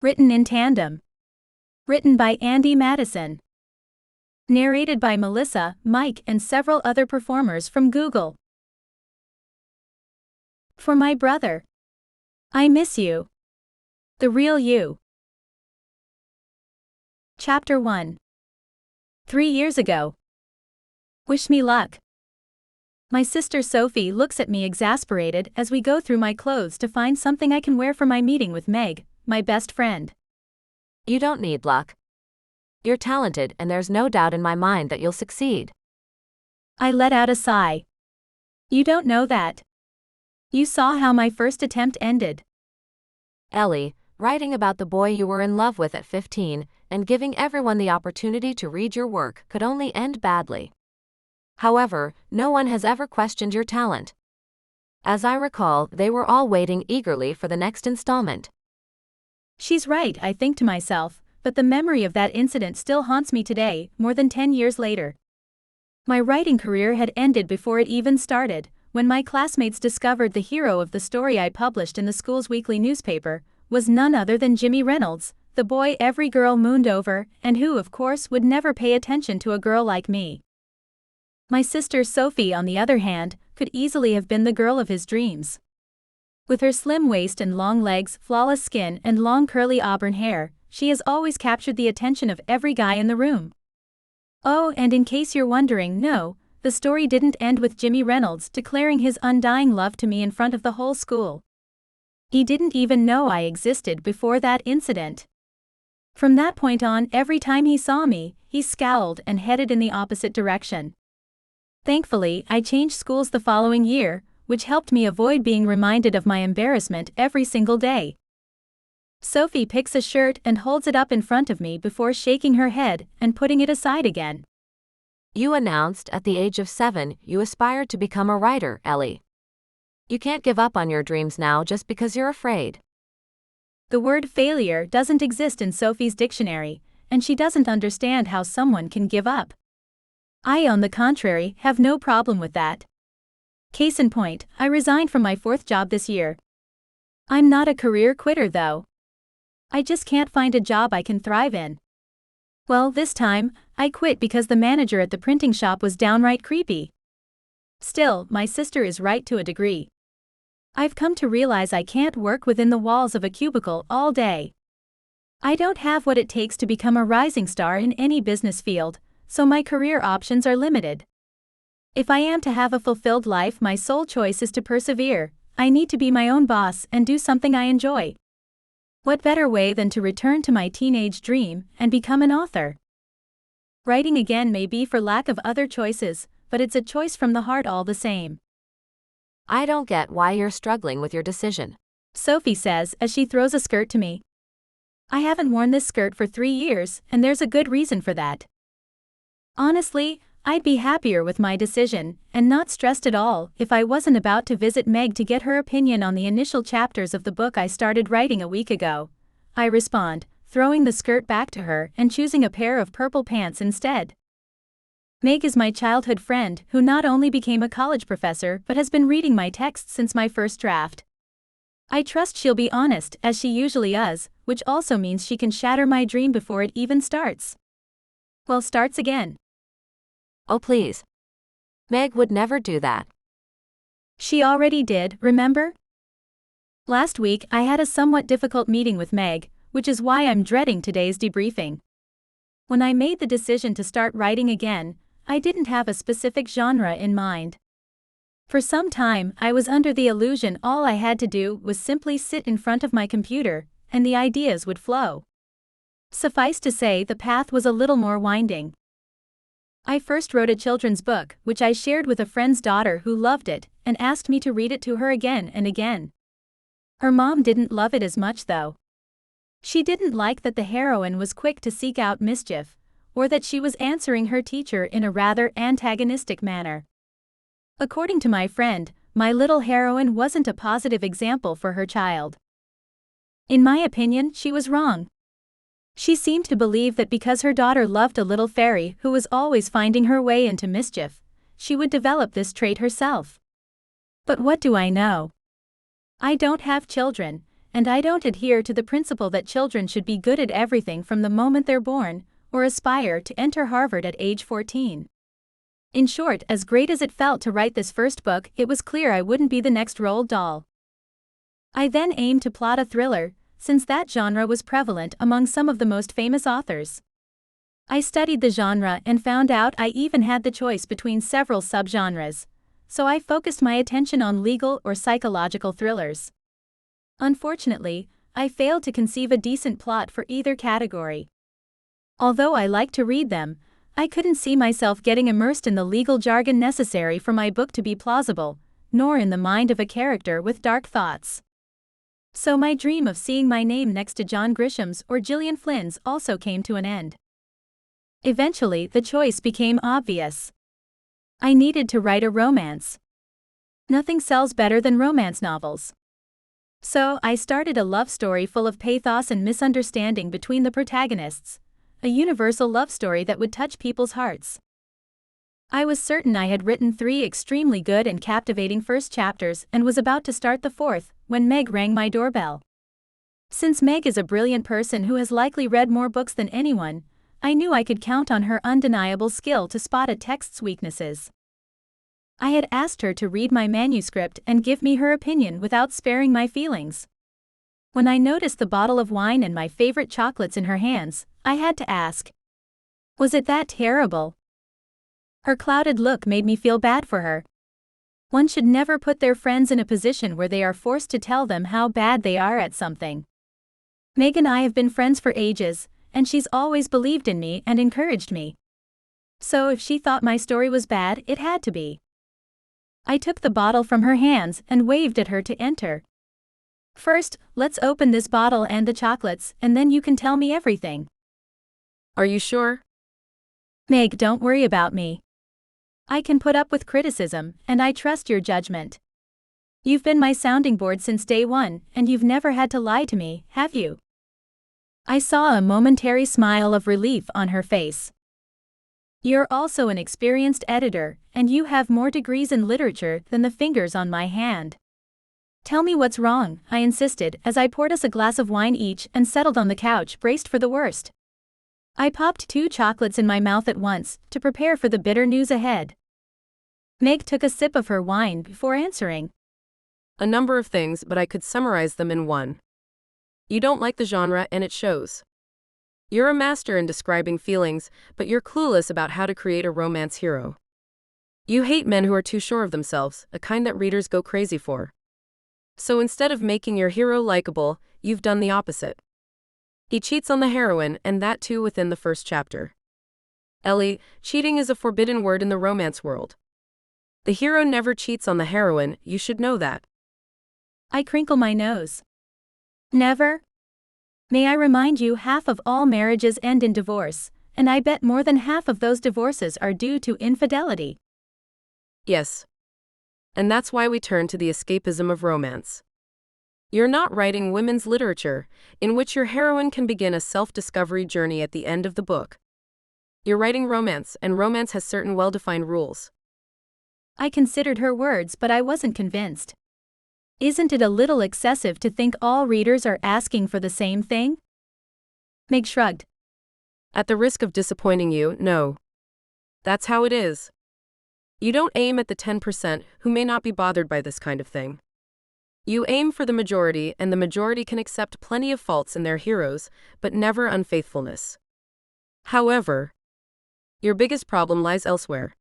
Written in tandem. Written by Andie Madison. Narrated by Melissa, Mike, and several other performers from Google. For my brother. I miss you. The real you. Chapter 1. 3 years ago. Wish me luck. My sister Sophie looks at me exasperated as we go through my clothes to find something I can wear for my meeting with Meg, my best friend. You don't need luck. You're talented and there's no doubt in my mind that you'll succeed. I let out a sigh. You don't know that. You saw how my first attempt ended. Ellie, writing about the boy you were in love with at 15 and giving everyone the opportunity to read your work could only end badly. However, no one has ever questioned your talent. As I recall, they were all waiting eagerly for the next installment. She's right, I think to myself, but the memory of that incident still haunts me today, more than 10 years later. My writing career had ended before it even started, when my classmates discovered the hero of the story I published in the school's weekly newspaper was none other than Jimmy Reynolds, the boy every girl mooned over, and who, of course, would never pay attention to a girl like me. My sister Sophie, on the other hand, could easily have been the girl of his dreams. With her slim waist and long legs, flawless skin, and long curly auburn hair, she has always captured the attention of every guy in the room. Oh, and in case you're wondering, no, the story didn't end with Jimmy Reynolds declaring his undying love to me in front of the whole school. He didn't even know I existed before that incident. From that point on, every time he saw me, he scowled and headed in the opposite direction. Thankfully, I changed schools the following year, which helped me avoid being reminded of my embarrassment every single day. Sophie picks a shirt and holds it up in front of me before shaking her head and putting it aside again. You announced at the age of 7 you aspired to become a writer, Ellie. You can't give up on your dreams now just because you're afraid. The word failure doesn't exist in Sophie's dictionary, and she doesn't understand how someone can give up. I, on the contrary, have no problem with that. Case in point, I resigned from my 4th job this year. I'm not a career quitter though. I just can't find a job I can thrive in. Well, this time, I quit because the manager at the printing shop was downright creepy. Still, my sister is right to a degree. I've come to realize I can't work within the walls of a cubicle all day. I don't have what it takes to become a rising star in any business field, so my career options are limited. If I am to have a fulfilled life, my sole choice is to persevere. I need to be my own boss and do something I enjoy. What better way than to return to my teenage dream and become an author? Writing again may be for lack of other choices, but it's a choice from the heart all the same. I don't get why you're struggling with your decision, Sophie says as she throws a skirt to me. I haven't worn this skirt for 3 years, and there's a good reason for that. Honestly, I'd be happier with my decision, and not stressed at all, if I wasn't about to visit Meg to get her opinion on the initial chapters of the book I started writing a week ago. I respond, throwing the skirt back to her and choosing a pair of purple pants instead. Meg is my childhood friend who not only became a college professor but has been reading my texts since my first draft. I trust she'll be honest, as she usually is, which also means she can shatter my dream before it even starts. Well, starts again. Oh please. Meg would never do that. She already did, remember? Last week I had a somewhat difficult meeting with Meg, which is why I'm dreading today's debriefing. When I made the decision to start writing again, I didn't have a specific genre in mind. For some time, I was under the illusion all I had to do was simply sit in front of my computer, and the ideas would flow. Suffice to say, the path was a little more winding. I first wrote a children's book, which I shared with a friend's daughter who loved it, and asked me to read it to her again and again. Her mom didn't love it as much though. She didn't like that the heroine was quick to seek out mischief, or that she was answering her teacher in a rather antagonistic manner. According to my friend, my little heroine wasn't a positive example for her child. In my opinion, she was wrong. She seemed to believe that because her daughter loved a little fairy who was always finding her way into mischief, she would develop this trait herself. But what do I know? I don't have children, and I don't adhere to the principle that children should be good at everything from the moment they're born, or aspire to enter Harvard at age 14. In short, as great as it felt to write this first book, it was clear I wouldn't be the next Roald Dahl. I then aimed to plot a thriller, since that genre was prevalent among some of the most famous authors. I studied the genre and found out I even had the choice between several subgenres, so I focused my attention on legal or psychological thrillers. Unfortunately, I failed to conceive a decent plot for either category. Although I liked to read them, I couldn't see myself getting immersed in the legal jargon necessary for my book to be plausible, nor in the mind of a character with dark thoughts. So my dream of seeing my name next to John Grisham's or Gillian Flynn's also came to an end. Eventually, the choice became obvious. I needed to write a romance. Nothing sells better than romance novels. So I started a love story full of pathos and misunderstanding between the protagonists, a universal love story that would touch people's hearts. I was certain I had written 3 extremely good and captivating first chapters and was about to start the 4th, when Meg rang my doorbell. Since Meg is a brilliant person who has likely read more books than anyone, I knew I could count on her undeniable skill to spot a text's weaknesses. I had asked her to read my manuscript and give me her opinion without sparing my feelings. When I noticed the bottle of wine and my favorite chocolates in her hands, I had to ask, was it that terrible? Her clouded look made me feel bad for her. One should never put their friends in a position where they are forced to tell them how bad they are at something. Meg and I have been friends for ages, and she's always believed in me and encouraged me. So if she thought my story was bad, it had to be. I took the bottle from her hands and waved at her to enter. First, let's open this bottle and the chocolates, and then you can tell me everything. Are you sure? Meg, don't worry about me. I can put up with criticism, and I trust your judgment. You've been my sounding board since day one, and you've never had to lie to me, have you? I saw a momentary smile of relief on her face. You're also an experienced editor, and you have more degrees in literature than the fingers on my hand. Tell me what's wrong, I insisted as I poured us a glass of wine each and settled on the couch, braced for the worst. I popped 2 chocolates in my mouth at once, to prepare for the bitter news ahead. Meg took a sip of her wine before answering. A number of things, but I could summarize them in one. You don't like the genre, and it shows. You're a master in describing feelings, but you're clueless about how to create a romance hero. You hate men who are too sure of themselves, a kind that readers go crazy for. So instead of making your hero likable, you've done the opposite. He cheats on the heroine, and that too within the first chapter. Ellie, cheating is a forbidden word in the romance world. The hero never cheats on the heroine, you should know that. I crinkle my nose. Never? May I remind you, half of all marriages end in divorce, and I bet more than half of those divorces are due to infidelity. Yes. And that's why we turn to the escapism of romance. You're not writing women's literature, in which your heroine can begin a self-discovery journey at the end of the book. You're writing romance, and romance has certain well-defined rules. I considered her words, but I wasn't convinced. Isn't it a little excessive to think all readers are asking for the same thing? Meg shrugged. At the risk of disappointing you, no. That's how it is. You don't aim at the 10% who may not be bothered by this kind of thing. You aim for the majority, and the majority can accept plenty of faults in their heroes, but never unfaithfulness. However, your biggest problem lies elsewhere.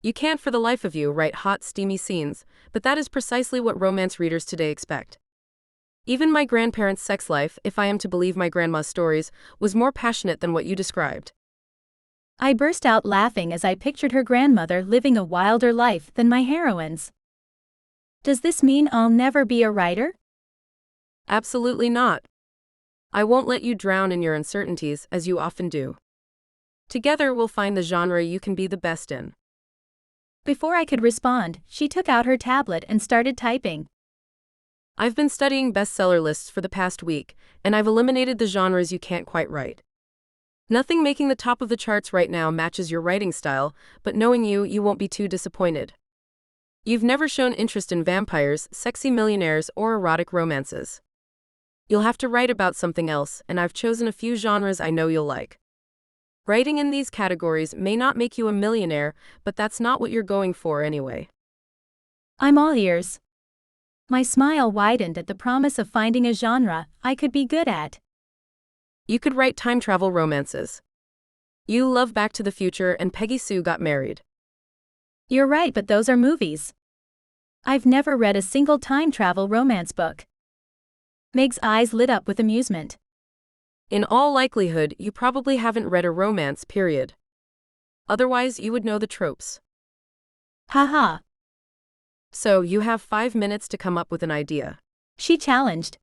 You can't for the life of you write hot, steamy scenes, but that is precisely what romance readers today expect. Even my grandparents' sex life, if I am to believe my grandma's stories, was more passionate than what you described. I burst out laughing as I pictured her grandmother living a wilder life than my heroines. Does this mean I'll never be a writer? Absolutely not. I won't let you drown in your uncertainties, as you often do. Together we'll find the genre you can be the best in. Before I could respond, she took out her tablet and started typing. I've been studying bestseller lists for the past week, and I've eliminated the genres you can't quite write. Nothing making the top of the charts right now matches your writing style, but knowing you, you won't be too disappointed. You've never shown interest in vampires, sexy millionaires, or erotic romances. You'll have to write about something else, and I've chosen a few genres I know you'll like. Writing in these categories may not make you a millionaire, but that's not what you're going for anyway. I'm all ears. My smile widened at the promise of finding a genre I could be good at. You could write time travel romances. You love Back to the Future and Peggy Sue Got Married. You're right, but those are movies. I've never read a single time travel romance book. Meg's eyes lit up with amusement. In all likelihood, you probably haven't read a romance, period. Otherwise, you would know the tropes. Haha. So, you have 5 minutes to come up with an idea. She challenged.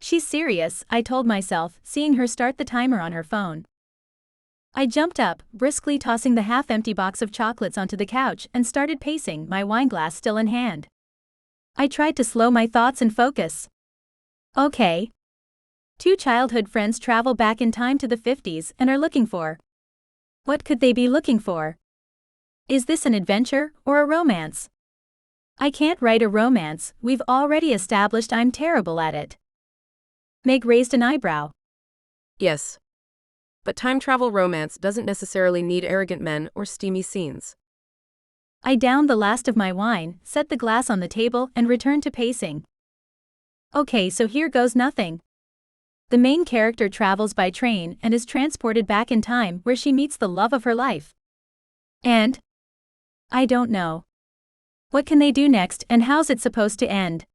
She's serious, I told myself, seeing her start the timer on her phone. I jumped up, briskly tossing the half-empty box of chocolates onto the couch and started pacing, my wineglass still in hand. I tried to slow my thoughts and focus. Okay. 2 childhood friends travel back in time to the 50s and are looking for. What could they be looking for? Is this an adventure or a romance? I can't write a romance, we've already established I'm terrible at it. Meg raised an eyebrow. Yes. But time travel romance doesn't necessarily need arrogant men or steamy scenes. I downed the last of my wine, set the glass on the table, and returned to pacing. Okay, so here goes nothing. The main character travels by train and is transported back in time where she meets the love of her life. And? I don't know. What can they do next and how's it supposed to end?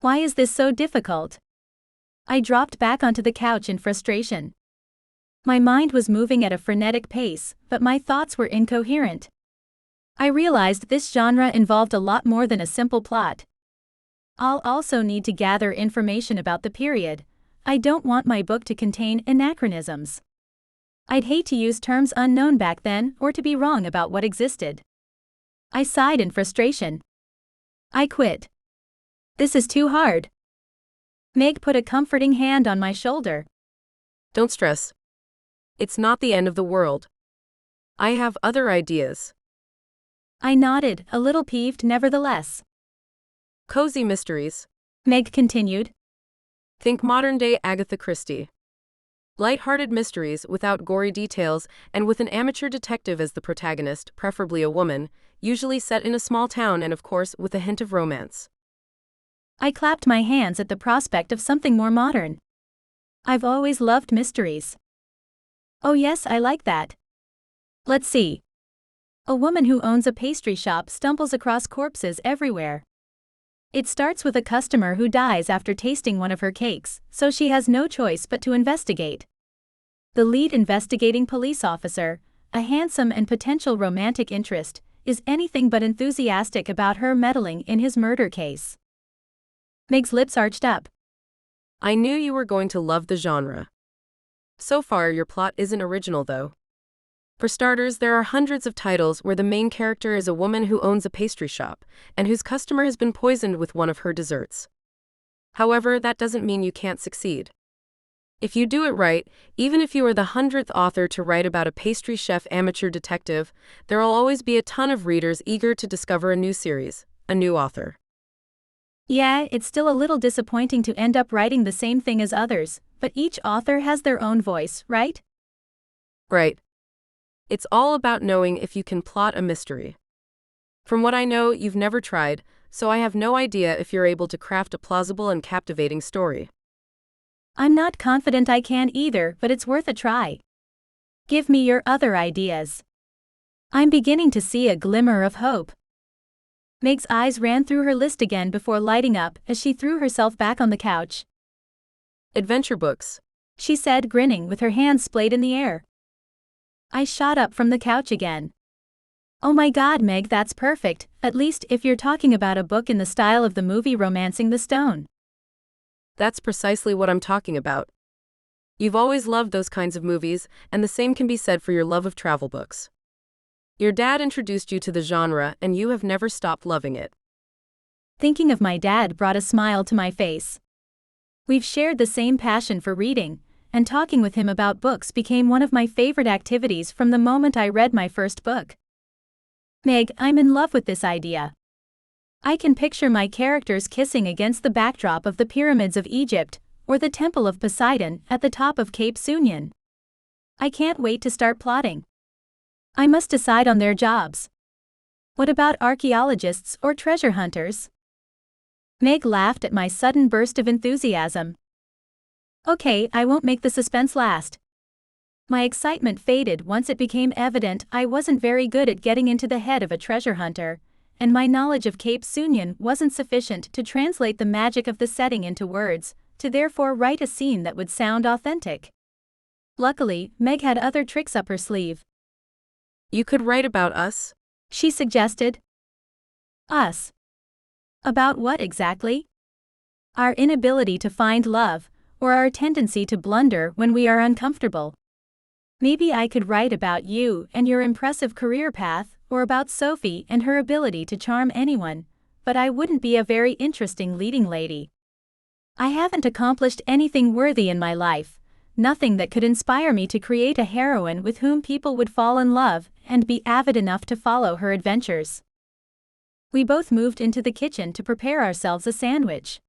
Why is this so difficult? I dropped back onto the couch in frustration. My mind was moving at a frenetic pace, but my thoughts were incoherent. I realized this genre involved a lot more than a simple plot. I'll also need to gather information about the period. I don't want my book to contain anachronisms. I'd hate to use terms unknown back then or to be wrong about what existed. I sighed in frustration. I quit. This is too hard. Meg put a comforting hand on my shoulder. Don't stress. It's not the end of the world. I have other ideas. I nodded, a little peeved nevertheless. Cozy mysteries. Meg continued. Think modern-day Agatha Christie. Light-hearted mysteries without gory details and with an amateur detective as the protagonist, preferably a woman, usually set in a small town and of course with a hint of romance. I clapped my hands at the prospect of something more modern. I've always loved mysteries. Oh yes, I like that. Let's see. A woman who owns a pastry shop stumbles across corpses everywhere. It starts with a customer who dies after tasting one of her cakes, so she has no choice but to investigate. The lead investigating police officer, a handsome and potential romantic interest, is anything but enthusiastic about her meddling in his murder case. Meg's lips arched up. I knew you were going to love the genre. So far, your plot isn't original, though. For starters, there are hundreds of titles where the main character is a woman who owns a pastry shop, and whose customer has been poisoned with one of her desserts. However, that doesn't mean you can't succeed. If you do it right, even if you are the 100th author to write about a pastry chef amateur detective, there'll always be a ton of readers eager to discover a new series, a new author. Yeah, it's still a little disappointing to end up writing the same thing as others, but each author has their own voice, right? Right. It's all about knowing if you can plot a mystery. From what I know, you've never tried, so I have no idea if you're able to craft a plausible and captivating story. I'm not confident I can either, but it's worth a try. Give me your other ideas. I'm beginning to see a glimmer of hope. Meg's eyes ran through her list again before lighting up as she threw herself back on the couch. Adventure books, she said, grinning with her hands splayed in the air. I shot up from the couch again. Oh my God, Meg, that's perfect, at least if you're talking about a book in the style of the movie Romancing the Stone. That's precisely what I'm talking about. You've always loved those kinds of movies, and the same can be said for your love of travel books. Your dad introduced you to the genre, and you have never stopped loving it. Thinking of my dad brought a smile to my face. We've shared the same passion for reading, and talking with him about books became one of my favorite activities from the moment I read my first book. Meg, I'm in love with this idea. I can picture my characters kissing against the backdrop of the pyramids of Egypt, or the Temple of Poseidon at the top of Cape Sunion. I can't wait to start plotting. I must decide on their jobs. What about archaeologists or treasure hunters? Meg laughed at my sudden burst of enthusiasm. Okay, I won't make the suspense last. My excitement faded once it became evident I wasn't very good at getting into the head of a treasure hunter, and my knowledge of Cape Sunion wasn't sufficient to translate the magic of the setting into words, to therefore write a scene that would sound authentic. Luckily, Meg had other tricks up her sleeve. You could write about us, she suggested. Us? About what exactly? Our inability to find love, or our tendency to blunder when we are uncomfortable. Maybe I could write about you and your impressive career path, or about Sophie and her ability to charm anyone, but I wouldn't be a very interesting leading lady. I haven't accomplished anything worthy in my life, nothing that could inspire me to create a heroine with whom people would fall in love and be avid enough to follow her adventures. We both moved into the kitchen to prepare ourselves a sandwich.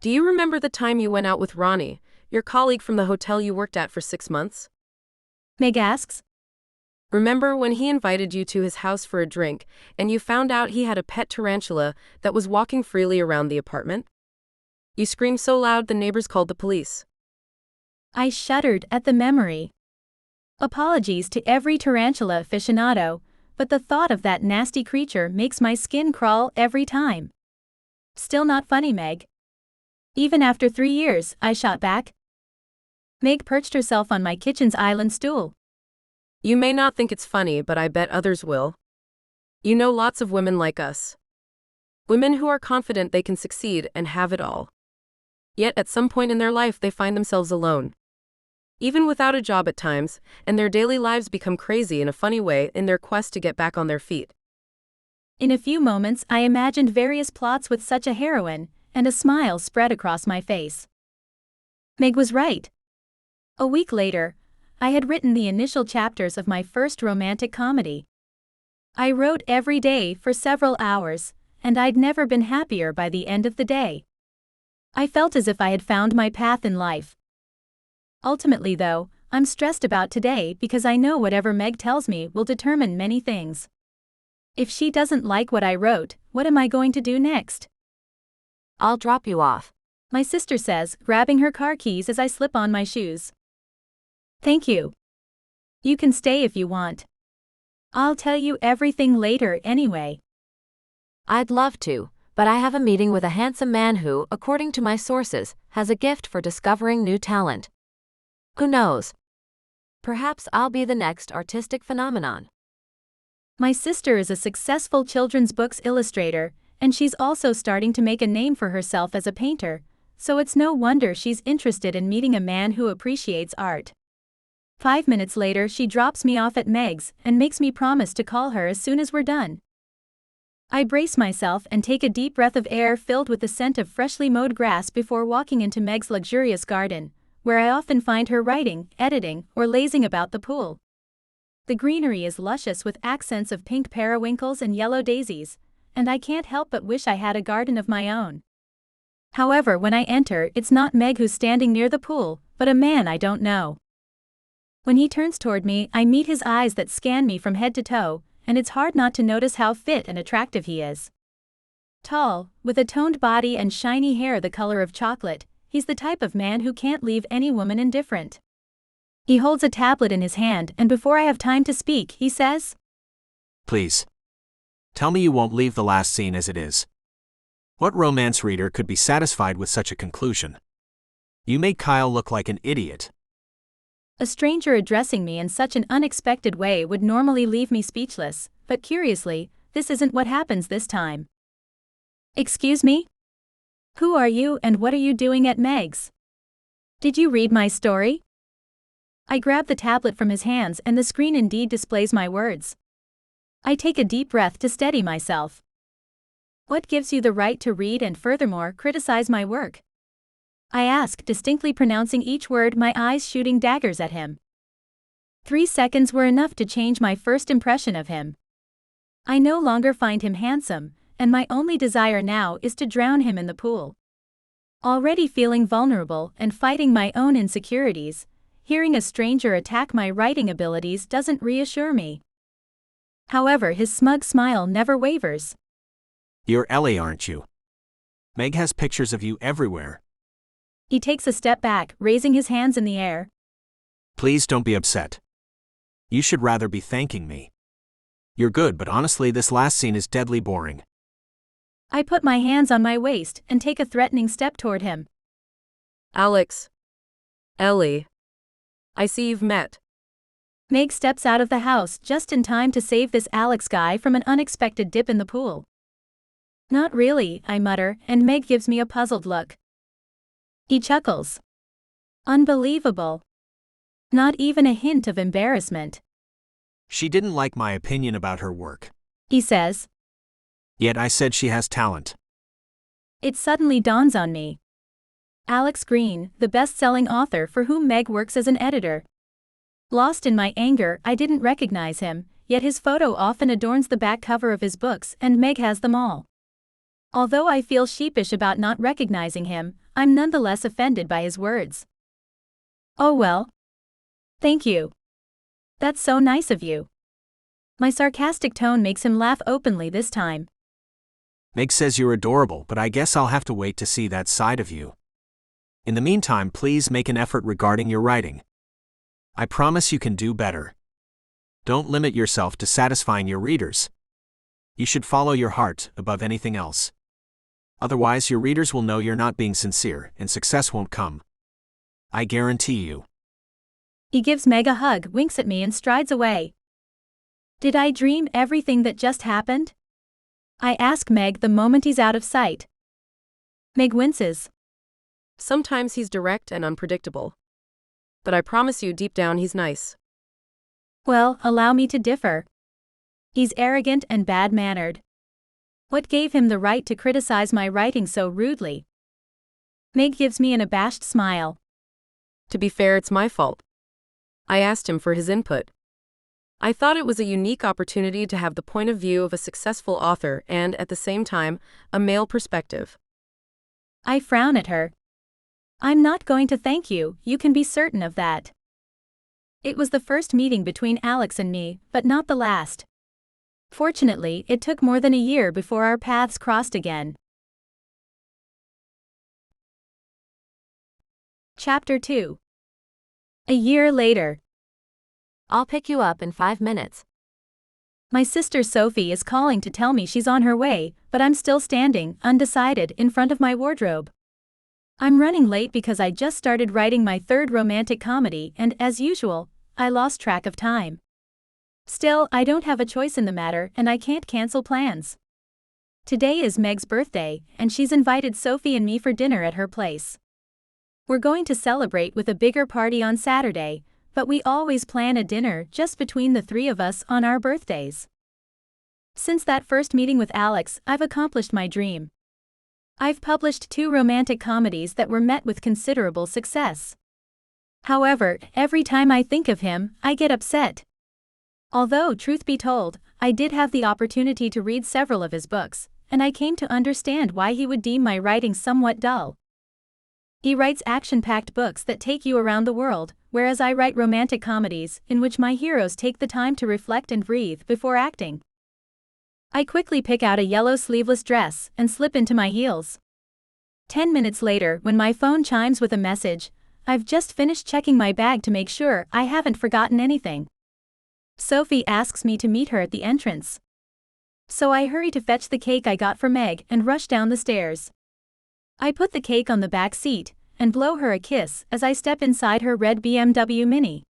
Do you remember the time you went out with Ronnie, your colleague from the hotel you worked at for 6 months? Meg asks. Remember when he invited you to his house for a drink, and you found out he had a pet tarantula that was walking freely around the apartment? You screamed so loud the neighbors called the police. I shuddered at the memory. Apologies to every tarantula aficionado, but the thought of that nasty creature makes my skin crawl every time. Still not funny, Meg. Even after 3 years, I shot back. Meg perched herself on my kitchen's island stool. You may not think it's funny, but I bet others will. You know lots of women like us. Women who are confident they can succeed and have it all. Yet at some point in their life they find themselves alone. Even without a job at times, and their daily lives become crazy in a funny way in their quest to get back on their feet. In a few moments I imagined various plots with such a heroine, and a smile spread across my face. Meg was right. A week later, I had written the initial chapters of my first romantic comedy. I wrote every day for several hours, and I'd never been happier by the end of the day. I felt as if I had found my path in life. Ultimately, though, I'm stressed about today because I know whatever Meg tells me will determine many things. If she doesn't like what I wrote, what am I going to do next? I'll drop you off, my sister says, grabbing her car keys as I slip on my shoes. Thank you. You can stay if you want. I'll tell you everything later anyway. I'd love to, but I have a meeting with a handsome man who, according to my sources, has a gift for discovering new talent. Who knows? Perhaps I'll be the next artistic phenomenon. My sister is a successful children's books illustrator, and she's also starting to make a name for herself as a painter, so it's no wonder she's interested in meeting a man who appreciates art. 5 minutes later she drops me off at Meg's and makes me promise to call her as soon as we're done. I brace myself and take a deep breath of air filled with the scent of freshly mowed grass before walking into Meg's luxurious garden, where I often find her writing, editing, or lazing about the pool. The greenery is luscious with accents of pink periwinkles and yellow daisies, and I can't help but wish I had a garden of my own. However, when I enter, it's not Meg who's standing near the pool, but a man I don't know. When he turns toward me, I meet his eyes that scan me from head to toe, and it's hard not to notice how fit and attractive he is. Tall, with a toned body and shiny hair the color of chocolate, he's the type of man who can't leave any woman indifferent. He holds a tablet in his hand, and before I have time to speak, he says, "Please. Tell me you won't leave the last scene as it is. What romance reader could be satisfied with such a conclusion? You make Kyle look like an idiot." A stranger addressing me in such an unexpected way would normally leave me speechless, but curiously, this isn't what happens this time. "Excuse me? Who are you and what are you doing at Meg's? Did you read my story?" I grab the tablet from his hands and the screen indeed displays my words. I take a deep breath to steady myself. "What gives you the right to read and furthermore criticize my work?" I ask, distinctly pronouncing each word, my eyes shooting daggers at him. 3 seconds were enough to change my first impression of him. I no longer find him handsome, and my only desire now is to drown him in the pool. Already feeling vulnerable and fighting my own insecurities, hearing a stranger attack my writing abilities doesn't reassure me. However, his smug smile never wavers. You're Ellie, aren't you? Meg has pictures of you everywhere. He takes a step back, raising his hands in the air. Please don't be upset. You should rather be thanking me. You're good, but honestly, this last scene is deadly boring. I put my hands on my waist and take a threatening step toward him. Alex. Ellie. I see you've met. Meg steps out of the house just in time to save this Alex guy from an unexpected dip in the pool. Not really, I mutter, and Meg gives me a puzzled look. He chuckles. Unbelievable. Not even a hint of embarrassment. She didn't like my opinion about her work. He says. Yet I said she has talent. It suddenly dawns on me. Alex Green, the best-selling author for whom Meg works as an editor. Lost in my anger, I didn't recognize him, yet his photo often adorns the back cover of his books and Meg has them all. Although I feel sheepish about not recognizing him, I'm nonetheless offended by his words. Oh well. Thank you. That's so nice of you. My sarcastic tone makes him laugh openly this time. Meg says you're adorable, but I guess I'll have to wait to see that side of you. In the meantime, please make an effort regarding your writing. I promise you can do better. Don't limit yourself to satisfying your readers. You should follow your heart above anything else. Otherwise, your readers will know you're not being sincere, and success won't come. I guarantee you. He gives Meg a hug, winks at me and strides away. Did I dream everything that just happened? I ask Meg the moment he's out of sight. Meg winces. Sometimes he's direct and unpredictable. But I promise you, deep down, he's nice. Well, allow me to differ. He's arrogant and bad-mannered. What gave him the right to criticize my writing so rudely? Meg gives me an abashed smile. To be fair, it's my fault. I asked him for his input. I thought it was a unique opportunity to have the point of view of a successful author and, at the same time, a male perspective. I frown at her. I'm not going to thank you, you can be certain of that. It was the first meeting between Alex and me, but not the last. Fortunately, it took more than a year before our paths crossed again. Chapter 2. A year later. I'll pick you up in 5 minutes. My sister Sophie is calling to tell me she's on her way, but I'm still standing, undecided, in front of my wardrobe. I'm running late because I just started writing my third romantic comedy and, as usual, I lost track of time. Still, I don't have a choice in the matter and I can't cancel plans. Today is Meg's birthday, and she's invited Sophie and me for dinner at her place. We're going to celebrate with a bigger party on Saturday, but we always plan a dinner just between the three of us on our birthdays. Since that first meeting with Alex, I've accomplished my dream. I've published 2 romantic comedies that were met with considerable success. However, every time I think of him, I get upset. Although, truth be told, I did have the opportunity to read several of his books, and I came to understand why he would deem my writing somewhat dull. He writes action-packed books that take you around the world, whereas I write romantic comedies in which my heroes take the time to reflect and breathe before acting. I quickly pick out a yellow sleeveless dress and slip into my heels. 10 minutes later, when my phone chimes with a message, I've just finished checking my bag to make sure I haven't forgotten anything. Sophie asks me to meet her at the entrance. So I hurry to fetch the cake I got for Meg and rush down the stairs. I put the cake on the back seat and blow her a kiss as I step inside her red BMW Mini.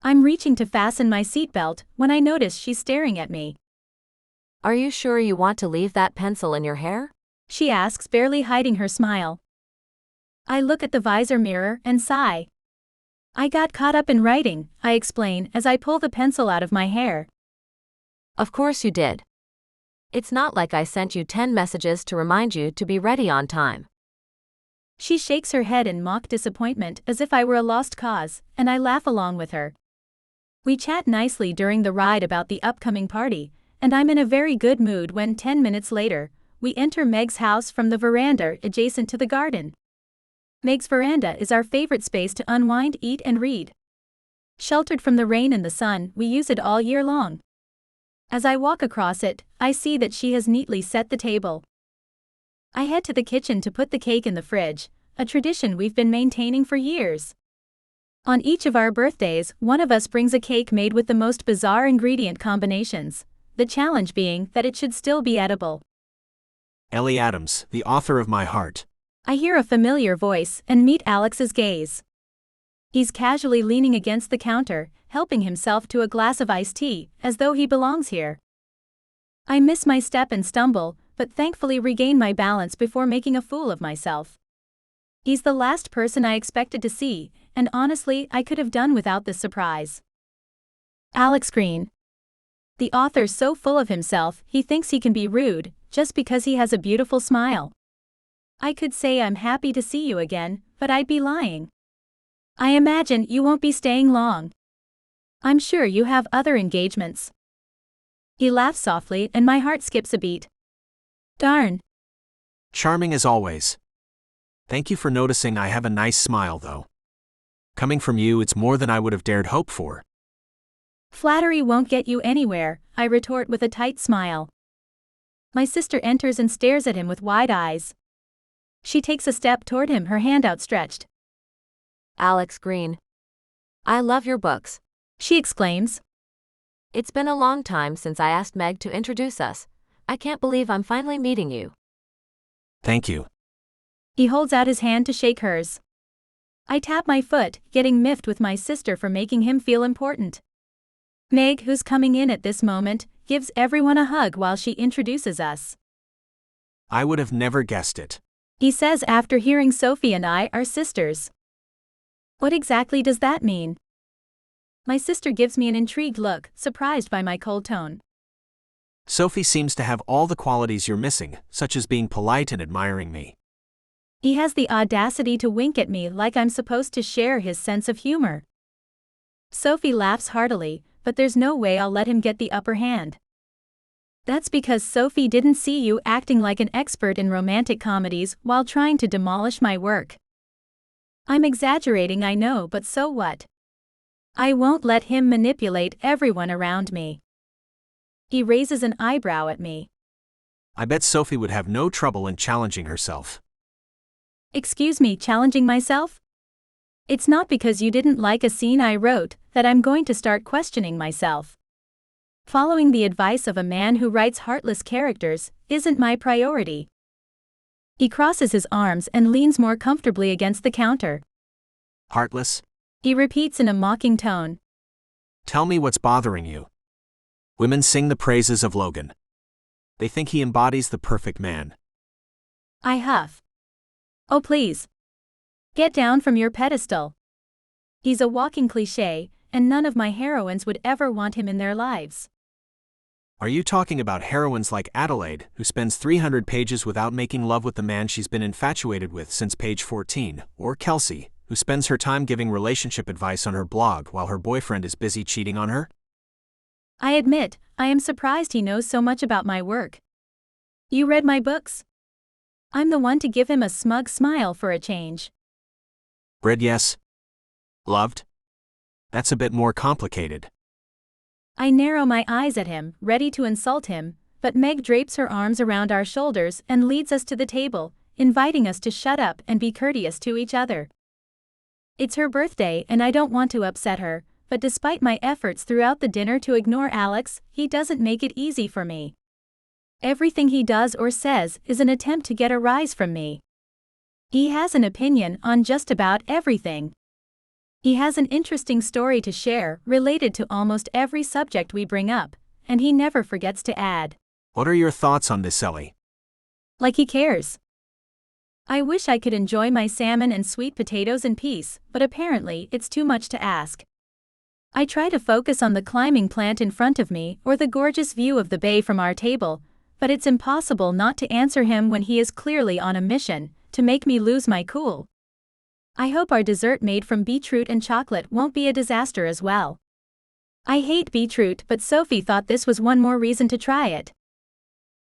I'm reaching to fasten my seatbelt when I notice she's staring at me. Are you sure you want to leave that pencil in your hair? She asks, barely hiding her smile. I look at the visor mirror and sigh. I got caught up in writing, I explain as I pull the pencil out of my hair. Of course you did. It's not like I sent you 10 messages to remind you to be ready on time. She shakes her head in mock disappointment as if I were a lost cause, and I laugh along with her. We chat nicely during the ride about the upcoming party, and I'm in a very good mood when 10 minutes later, we enter Meg's house from the veranda adjacent to the garden. Meg's veranda is our favorite space to unwind, eat, and read. Sheltered from the rain and the sun, we use it all year long. As I walk across it, I see that she has neatly set the table. I head to the kitchen to put the cake in the fridge, a tradition we've been maintaining for years. On each of our birthdays, one of us brings a cake made with the most bizarre ingredient combinations, the challenge being that it should still be edible. Ellie Adams, the author of my heart. I hear a familiar voice and meet Alex's gaze. He's casually leaning against the counter, helping himself to a glass of iced tea, as though he belongs here. I miss my step and stumble, but thankfully regain my balance before making a fool of myself. He's the last person I expected to see, and honestly, I could have done without this surprise. Alex Green. The author's so full of himself, he thinks he can be rude, just because he has a beautiful smile. I could say I'm happy to see you again, but I'd be lying. I imagine you won't be staying long. I'm sure you have other engagements. He laughs softly and my heart skips a beat. Darn. Charming as always. Thank you for noticing. I have a nice smile though. Coming from you, it's more than I would have dared hope for. Flattery won't get you anywhere, I retort with a tight smile. My sister enters and stares at him with wide eyes. She takes a step toward him, her hand outstretched. Alex Green. I love your books, she exclaims. It's been a long time since I asked Meg to introduce us. I can't believe I'm finally meeting you. Thank you. He holds out his hand to shake hers. I tap my foot, getting miffed with my sister for making him feel important. Meg, who's coming in at this moment, gives everyone a hug while she introduces us. I would have never guessed it, he says after hearing Sophie and I are sisters. What exactly does that mean? My sister gives me an intrigued look, surprised by my cold tone. Sophie seems to have all the qualities you're missing, such as being polite and admiring me. He has the audacity to wink at me like I'm supposed to share his sense of humor. Sophie laughs heartily, but there's no way I'll let him get the upper hand. That's because Sophie didn't see you acting like an expert in romantic comedies while trying to demolish my work. I'm exaggerating, I know, but so what? I won't let him manipulate everyone around me. He raises an eyebrow at me. I bet Sophie would have no trouble in challenging herself. Excuse me, challenging myself? It's not because you didn't like a scene I wrote that I'm going to start questioning myself. Following the advice of a man who writes heartless characters isn't my priority. He crosses his arms and leans more comfortably against the counter. Heartless? He repeats in a mocking tone. Tell me what's bothering you. Women sing the praises of Logan. They think he embodies the perfect man. I huff. Oh please. Get down from your pedestal. He's a walking cliché, and none of my heroines would ever want him in their lives. Are you talking about heroines like Adelaide, who spends 300 pages without making love with the man she's been infatuated with since page 14, or Kelsey, who spends her time giving relationship advice on her blog while her boyfriend is busy cheating on her? I admit, I am surprised he knows so much about my work. You read my books? I'm the one to give him a smug smile for a change. Read, yes. Loved? That's a bit more complicated. I narrow my eyes at him, ready to insult him, but Meg drapes her arms around our shoulders and leads us to the table, inviting us to shut up and be courteous to each other. It's her birthday and I don't want to upset her, but despite my efforts throughout the dinner to ignore Alex, he doesn't make it easy for me. Everything he does or says is an attempt to get a rise from me. He has an opinion on just about everything. He has an interesting story to share related to almost every subject we bring up, and he never forgets to add. What are your thoughts on this, Ellie? Like he cares. I wish I could enjoy my salmon and sweet potatoes in peace, but apparently it's too much to ask. I try to focus on the climbing plant in front of me or the gorgeous view of the bay from our table, but it's impossible not to answer him when he is clearly on a mission to make me lose my cool. I hope our dessert made from beetroot and chocolate won't be a disaster as well. I hate beetroot, but Sophie thought this was one more reason to try it.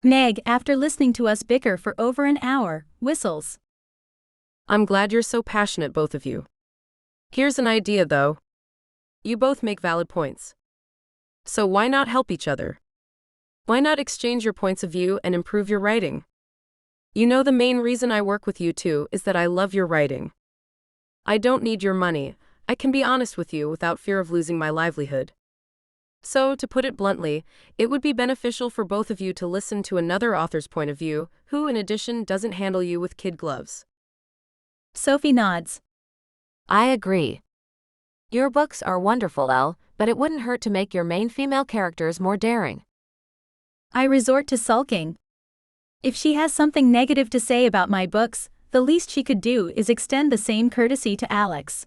Meg, after listening to us bicker for over an hour, whistles. I'm glad you're so passionate, both of you. Here's an idea, though. You both make valid points. So why not help each other? Why not exchange your points of view and improve your writing? You know, the main reason I work with you two is that I love your writing. I don't need your money. I can be honest with you without fear of losing my livelihood. So, to put it bluntly, it would be beneficial for both of you to listen to another author's point of view, who in addition doesn't handle you with kid gloves. Sophie nods. I agree. Your books are wonderful, Elle, but it wouldn't hurt to make your main female characters more daring. I resort to sulking. If she has something negative to say about my books, the least she could do is extend the same courtesy to Alex.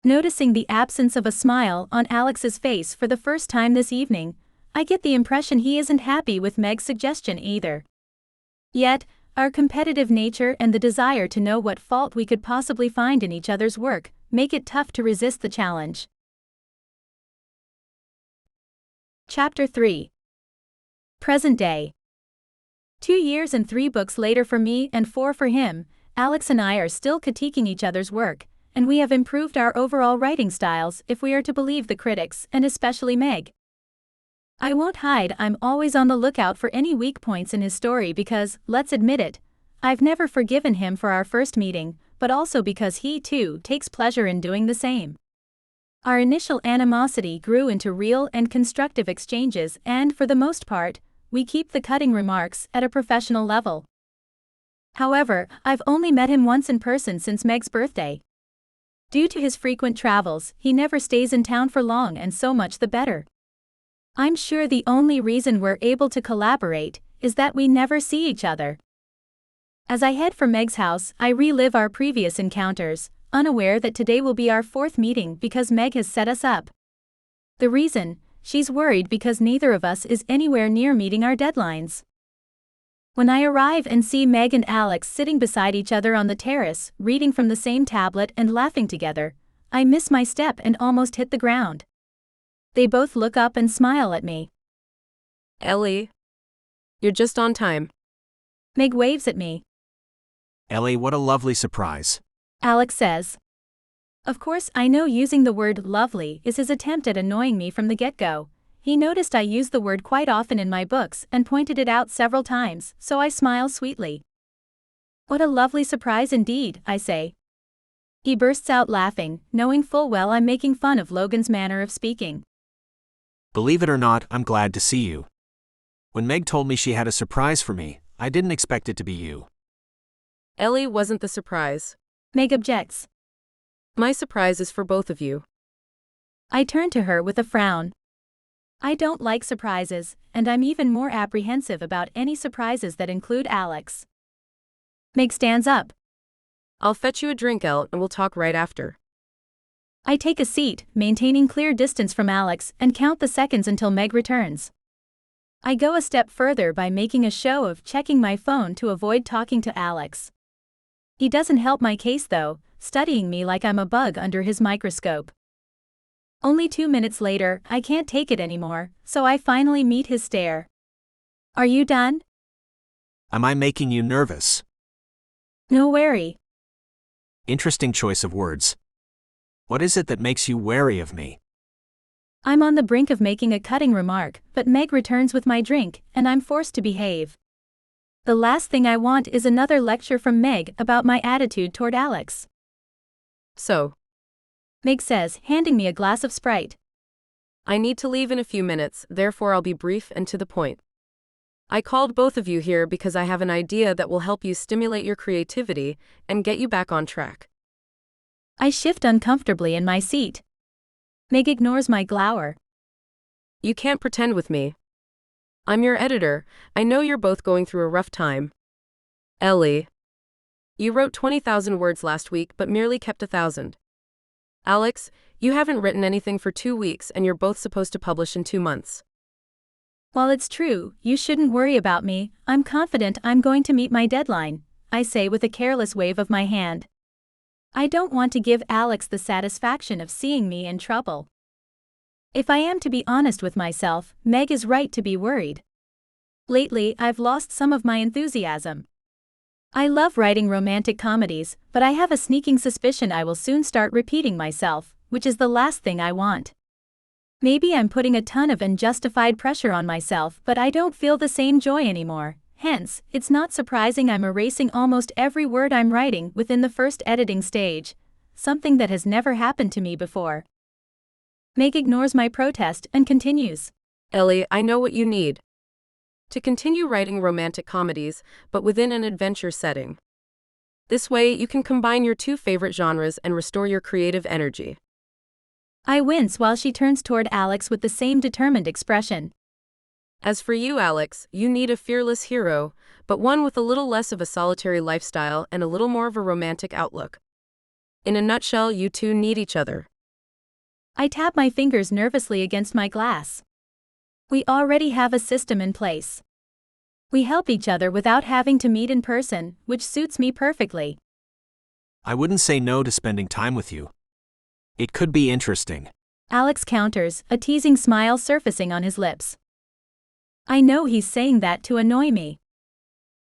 Noticing the absence of a smile on Alex's face for the first time this evening, I get the impression he isn't happy with Meg's suggestion either. Yet, our competitive nature and the desire to know what fault we could possibly find in each other's work make it tough to resist the challenge. Chapter 3. Present Day. 2 years and 3 books later for me and 4 for him, Alex and I are still critiquing each other's work, and we have improved our overall writing styles if we are to believe the critics and especially Meg. I won't hide I'm always on the lookout for any weak points in his story because, let's admit it, I've never forgiven him for our first meeting, but also because he too takes pleasure in doing the same. Our initial animosity grew into real and constructive exchanges and, for the most part, we keep the cutting remarks at a professional level. However, I've only met him once in person since Meg's birthday. Due to his frequent travels, he never stays in town for long, and so much the better. I'm sure the only reason we're able to collaborate is that we never see each other. As I head for Meg's house, I relive our previous encounters, unaware that today will be our 4th meeting because Meg has set us up. The reason? She's worried because neither of us is anywhere near meeting our deadlines. When I arrive and see Meg and Alex sitting beside each other on the terrace, reading from the same tablet and laughing together, I miss my step and almost hit the ground. They both look up and smile at me. Ellie, you're just on time. Meg waves at me. Ellie, what a lovely surprise. Alex says. Of course, I know using the word lovely is his attempt at annoying me from the get-go. He noticed I use the word quite often in my books and pointed it out several times, so I smile sweetly. What a lovely surprise indeed, I say. He bursts out laughing, knowing full well I'm making fun of Logan's manner of speaking. Believe it or not, I'm glad to see you. When Meg told me she had a surprise for me, I didn't expect it to be you. Ellie wasn't the surprise. Meg objects. My surprise is for both of you. I turn to her with a frown. I don't like surprises, and I'm even more apprehensive about any surprises that include Alex. Meg stands up. I'll fetch you a drink, Elle, and we'll talk right after. I take a seat, maintaining clear distance from Alex, and count the seconds until Meg returns. I go a step further by making a show of checking my phone to avoid talking to Alex. He doesn't help my case though, studying me like I'm a bug under his microscope. Only 2 minutes later, I can't take it anymore, so I finally meet his stare. Are you done? Am I making you nervous? No worry. Interesting choice of words. What is it that makes you wary of me? I'm on the brink of making a cutting remark, but Meg returns with my drink, and I'm forced to behave. The last thing I want is another lecture from Meg about my attitude toward Alex. So, Meg says, handing me a glass of Sprite. I need to leave in a few minutes, therefore I'll be brief and to the point. I called both of you here because I have an idea that will help you stimulate your creativity and get you back on track. I shift uncomfortably in my seat. Meg ignores my glower. You can't pretend with me. I'm your editor. I know you're both going through a rough time. Ellie. You wrote 20,000 words last week but merely kept 1,000. Alex, you haven't written anything for 2 weeks and you're both supposed to publish in 2 months. While it's true, you shouldn't worry about me, I'm confident I'm going to meet my deadline, I say with a careless wave of my hand. I don't want to give Alex the satisfaction of seeing me in trouble. If I am to be honest with myself, Meg is right to be worried. Lately, I've lost some of my enthusiasm. I love writing romantic comedies, but I have a sneaking suspicion I will soon start repeating myself, which is the last thing I want. Maybe I'm putting a ton of unjustified pressure on myself, but I don't feel the same joy anymore. Hence, it's not surprising I'm erasing almost every word I'm writing within the first editing stage, something that has never happened to me before. Meg ignores my protest and continues. Ellie, I know what you need. To continue writing romantic comedies, but within an adventure setting. This way, you can combine your two favorite genres and restore your creative energy. I wince while she turns toward Alex with the same determined expression. As for you, Alex, you need a fearless hero, but one with a little less of a solitary lifestyle and a little more of a romantic outlook. In a nutshell, you two need each other. I tap my fingers nervously against my glass. We already have a system in place. We help each other without having to meet in person, which suits me perfectly. I wouldn't say no to spending time with you. It could be interesting. Alex counters, a teasing smile surfacing on his lips. I know he's saying that to annoy me.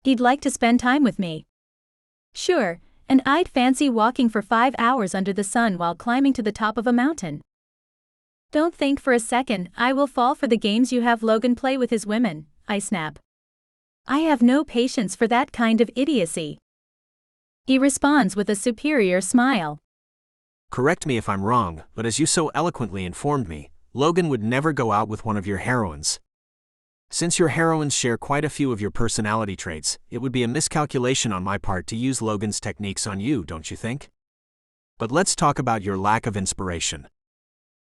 He'd like to spend time with me. Sure, and I'd fancy walking for 5 hours under the sun while climbing to the top of a mountain. Don't think for a second I will fall for the games you have Logan play with his women, I snap. I have no patience for that kind of idiocy. He responds with a superior smile. Correct me if I'm wrong, but as you so eloquently informed me, Logan would never go out with one of your heroines. Since your heroines share quite a few of your personality traits, it would be a miscalculation on my part to use Logan's techniques on you, don't you think? But let's talk about your lack of inspiration.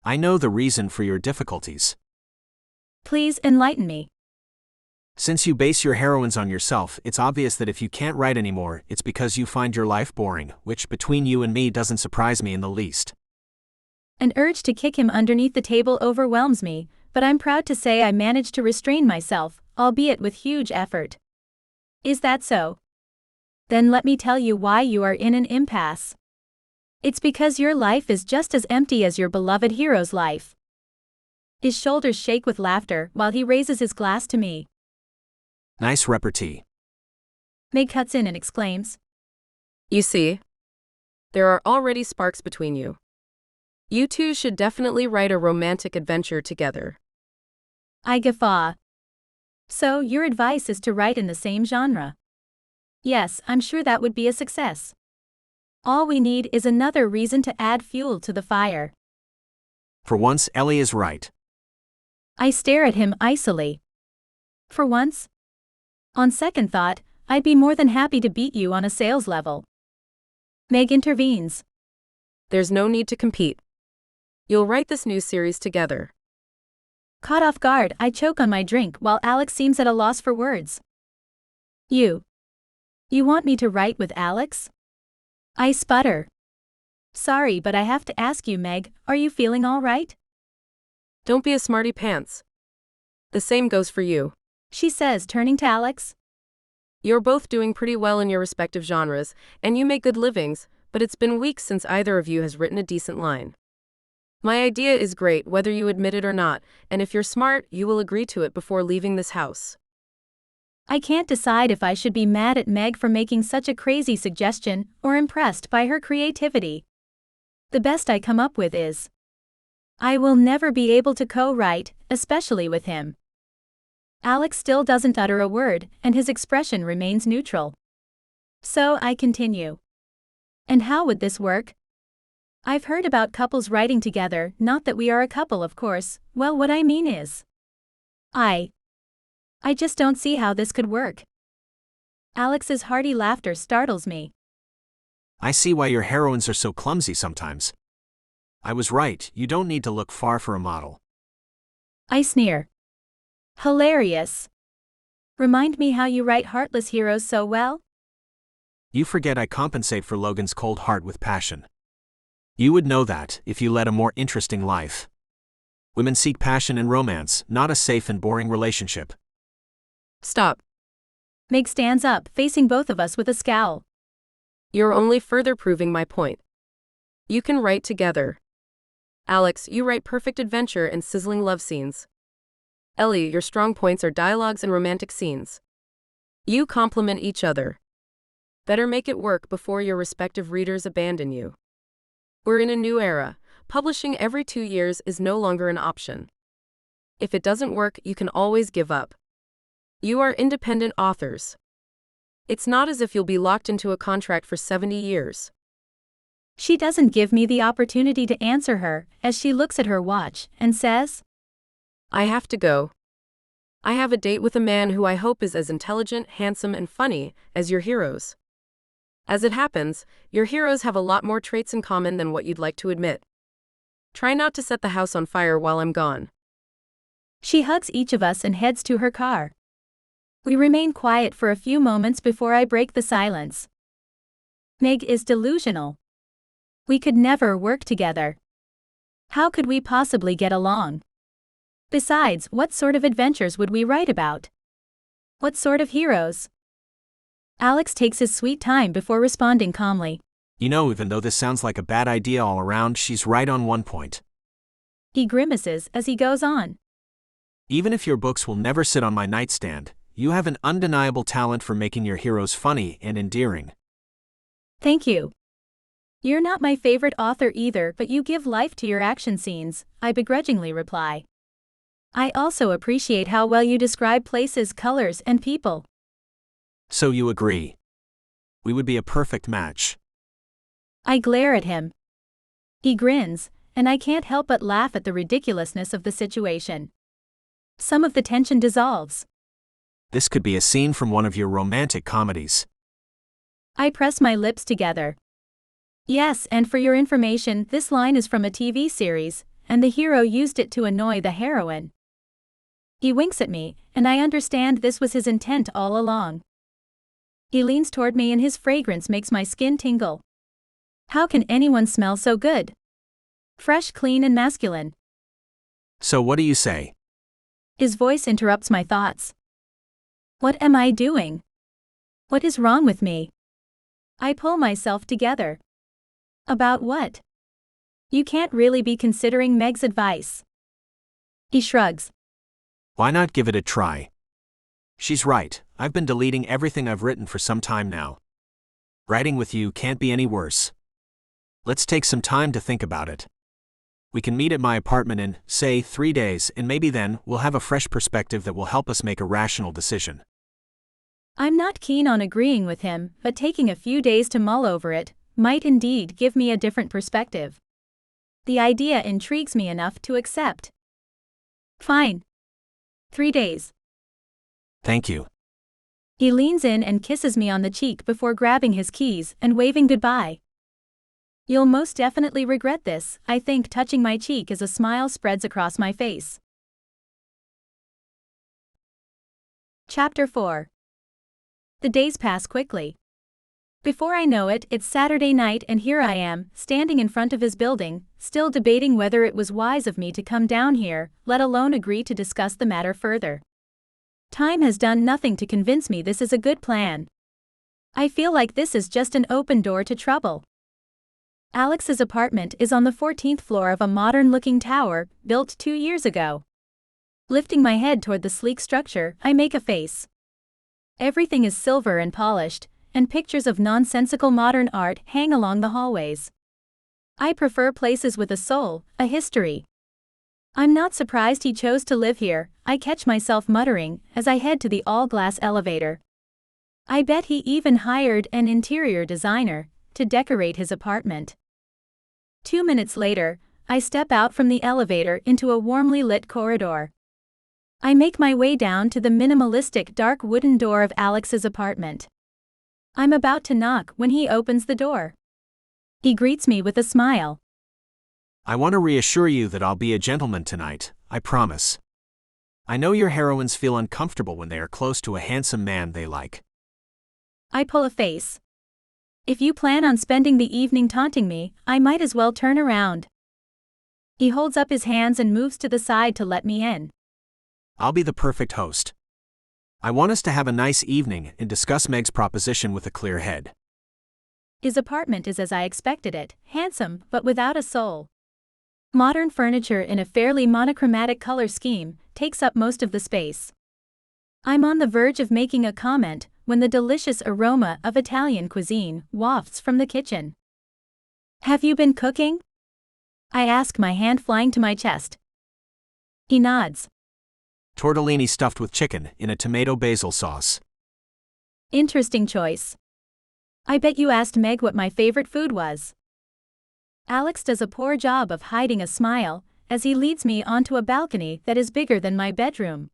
I know the reason for your difficulties. Please enlighten me. Since you base your heroines on yourself, it's obvious that if you can't write anymore, it's because you find your life boring, which between you and me doesn't surprise me in the least. An urge to kick him underneath the table overwhelms me, but I'm proud to say I managed to restrain myself, albeit with huge effort. Is that so? Then let me tell you why you are in an impasse. It's because your life is just as empty as your beloved hero's life. His shoulders shake with laughter while he raises his glass to me. Nice repartee. Meg cuts in and exclaims. You see? There are already sparks between you. You two should definitely write a romantic adventure together. I guffaw. So, your advice is to write in the same genre? Yes, I'm sure that would be a success. All we need is another reason to add fuel to the fire. For once, Ellie is right. I stare at him icily. For once? On second thought, I'd be more than happy to beat you on a sales level. Meg intervenes. There's no need to compete. You'll write this new series together. Caught off guard, I choke on my drink while Alex seems at a loss for words. You want me to write with Alex? I sputter. Sorry, but I have to ask you, Meg, are you feeling all right? Don't be a smarty pants. The same goes for you. She says, turning to Alex. You're both doing pretty well in your respective genres, and you make good livings, but it's been weeks since either of you has written a decent line. My idea is great whether you admit it or not, and if you're smart, you will agree to it before leaving this house. I can't decide if I should be mad at Meg for making such a crazy suggestion, or impressed by her creativity. The best I come up with is, I will never be able to co-write, especially with him. Alex still doesn't utter a word, and his expression remains neutral. So I continue. And how would this work? I've heard about couples writing together, not that we are a couple, of course. Well, what I mean is, I just don't see how this could work. Alex's hearty laughter startles me. I see why your heroines are so clumsy sometimes. I was right, you don't need to look far for a model. I sneer. Hilarious. Remind me how you write heartless heroes so well? You forget I compensate for Logan's cold heart with passion. You would know that, if you led a more interesting life. Women seek passion and romance, not a safe and boring relationship. Stop. Meg stands up, facing both of us with a scowl. You're only further proving my point. You can write together. Alex, you write perfect adventure and sizzling love scenes. Ellie, your strong points are dialogues and romantic scenes. You complement each other. Better make it work before your respective readers abandon you. We're in a new era. Publishing every 2 years is no longer an option. If it doesn't work, you can always give up. You are independent authors. It's not as if you'll be locked into a contract for 70 years. She doesn't give me the opportunity to answer her, as she looks at her watch and says, I have to go. I have a date with a man who I hope is as intelligent, handsome, and funny as your heroes. As it happens, your heroes have a lot more traits in common than what you'd like to admit. Try not to set the house on fire while I'm gone. She hugs each of us and heads to her car. We remain quiet for a few moments before I break the silence. Meg is delusional. We could never work together. How could we possibly get along? Besides, what sort of adventures would we write about? What sort of heroes? Alex takes his sweet time before responding calmly. You know, even though this sounds like a bad idea all around, she's right on one point. He grimaces as he goes on. Even if your books will never sit on my nightstand, you have an undeniable talent for making your heroes funny and endearing. Thank you. You're not my favorite author either, but you give life to your action scenes, I begrudgingly reply. I also appreciate how well you describe places, colors, and people. So you agree? We would be a perfect match. I glare at him. He grins, and I can't help but laugh at the ridiculousness of the situation. Some of the tension dissolves. This could be a scene from one of your romantic comedies. I press my lips together. Yes, and for your information, this line is from a TV series, and the hero used it to annoy the heroine. He winks at me, and I understand this was his intent all along. He leans toward me and his fragrance makes my skin tingle. How can anyone smell so good? Fresh, clean, and masculine. So what do you say? His voice interrupts my thoughts. What am I doing? What is wrong with me? I pull myself together. About what? You can't really be considering Meg's advice. He shrugs. Why not give it a try? She's right, I've been deleting everything I've written for some time now. Writing with you can't be any worse. Let's take some time to think about it. We can meet at my apartment in, say, 3 days, and maybe then we'll have a fresh perspective that will help us make a rational decision. I'm not keen on agreeing with him, but taking a few days to mull over it might indeed give me a different perspective. The idea intrigues me enough to accept. Fine. 3 days. Thank you. He leans in and kisses me on the cheek before grabbing his keys and waving goodbye. You'll most definitely regret this, I think, touching my cheek as a smile spreads across my face. Chapter 4. The days pass quickly. Before I know it, it's Saturday night and here I am, standing in front of his building, still debating whether it was wise of me to come down here, let alone agree to discuss the matter further. Time has done nothing to convince me this is a good plan. I feel like this is just an open door to trouble. Alex's apartment is on the 14th floor of a modern-looking tower, built 2 years ago. Lifting my head toward the sleek structure, I make a face. Everything is silver and polished, and pictures of nonsensical modern art hang along the hallways. I prefer places with a soul, a history. I'm not surprised he chose to live here, I catch myself muttering as I head to the all-glass elevator. I bet he even hired an interior designer to decorate his apartment. 2 minutes later, I step out from the elevator into a warmly lit corridor. I make my way down to the minimalistic dark wooden door of Alex's apartment. I'm about to knock when he opens the door. He greets me with a smile. I want to reassure you that I'll be a gentleman tonight, I promise. I know your heroines feel uncomfortable when they are close to a handsome man they like. I pull a face. If you plan on spending the evening taunting me, I might as well turn around. He holds up his hands and moves to the side to let me in. I'll be the perfect host. I want us to have a nice evening and discuss Meg's proposition with a clear head. His apartment is as I expected it, handsome but without a soul. Modern furniture in a fairly monochromatic color scheme takes up most of the space. I'm on the verge of making a comment when the delicious aroma of Italian cuisine wafts from the kitchen. "Have you been cooking?" I ask, my hand flying to my chest. He nods. Tortellini stuffed with chicken in a tomato basil sauce. Interesting choice. I bet you asked Meg what my favorite food was. Alex does a poor job of hiding a smile as he leads me onto a balcony that is bigger than my bedroom.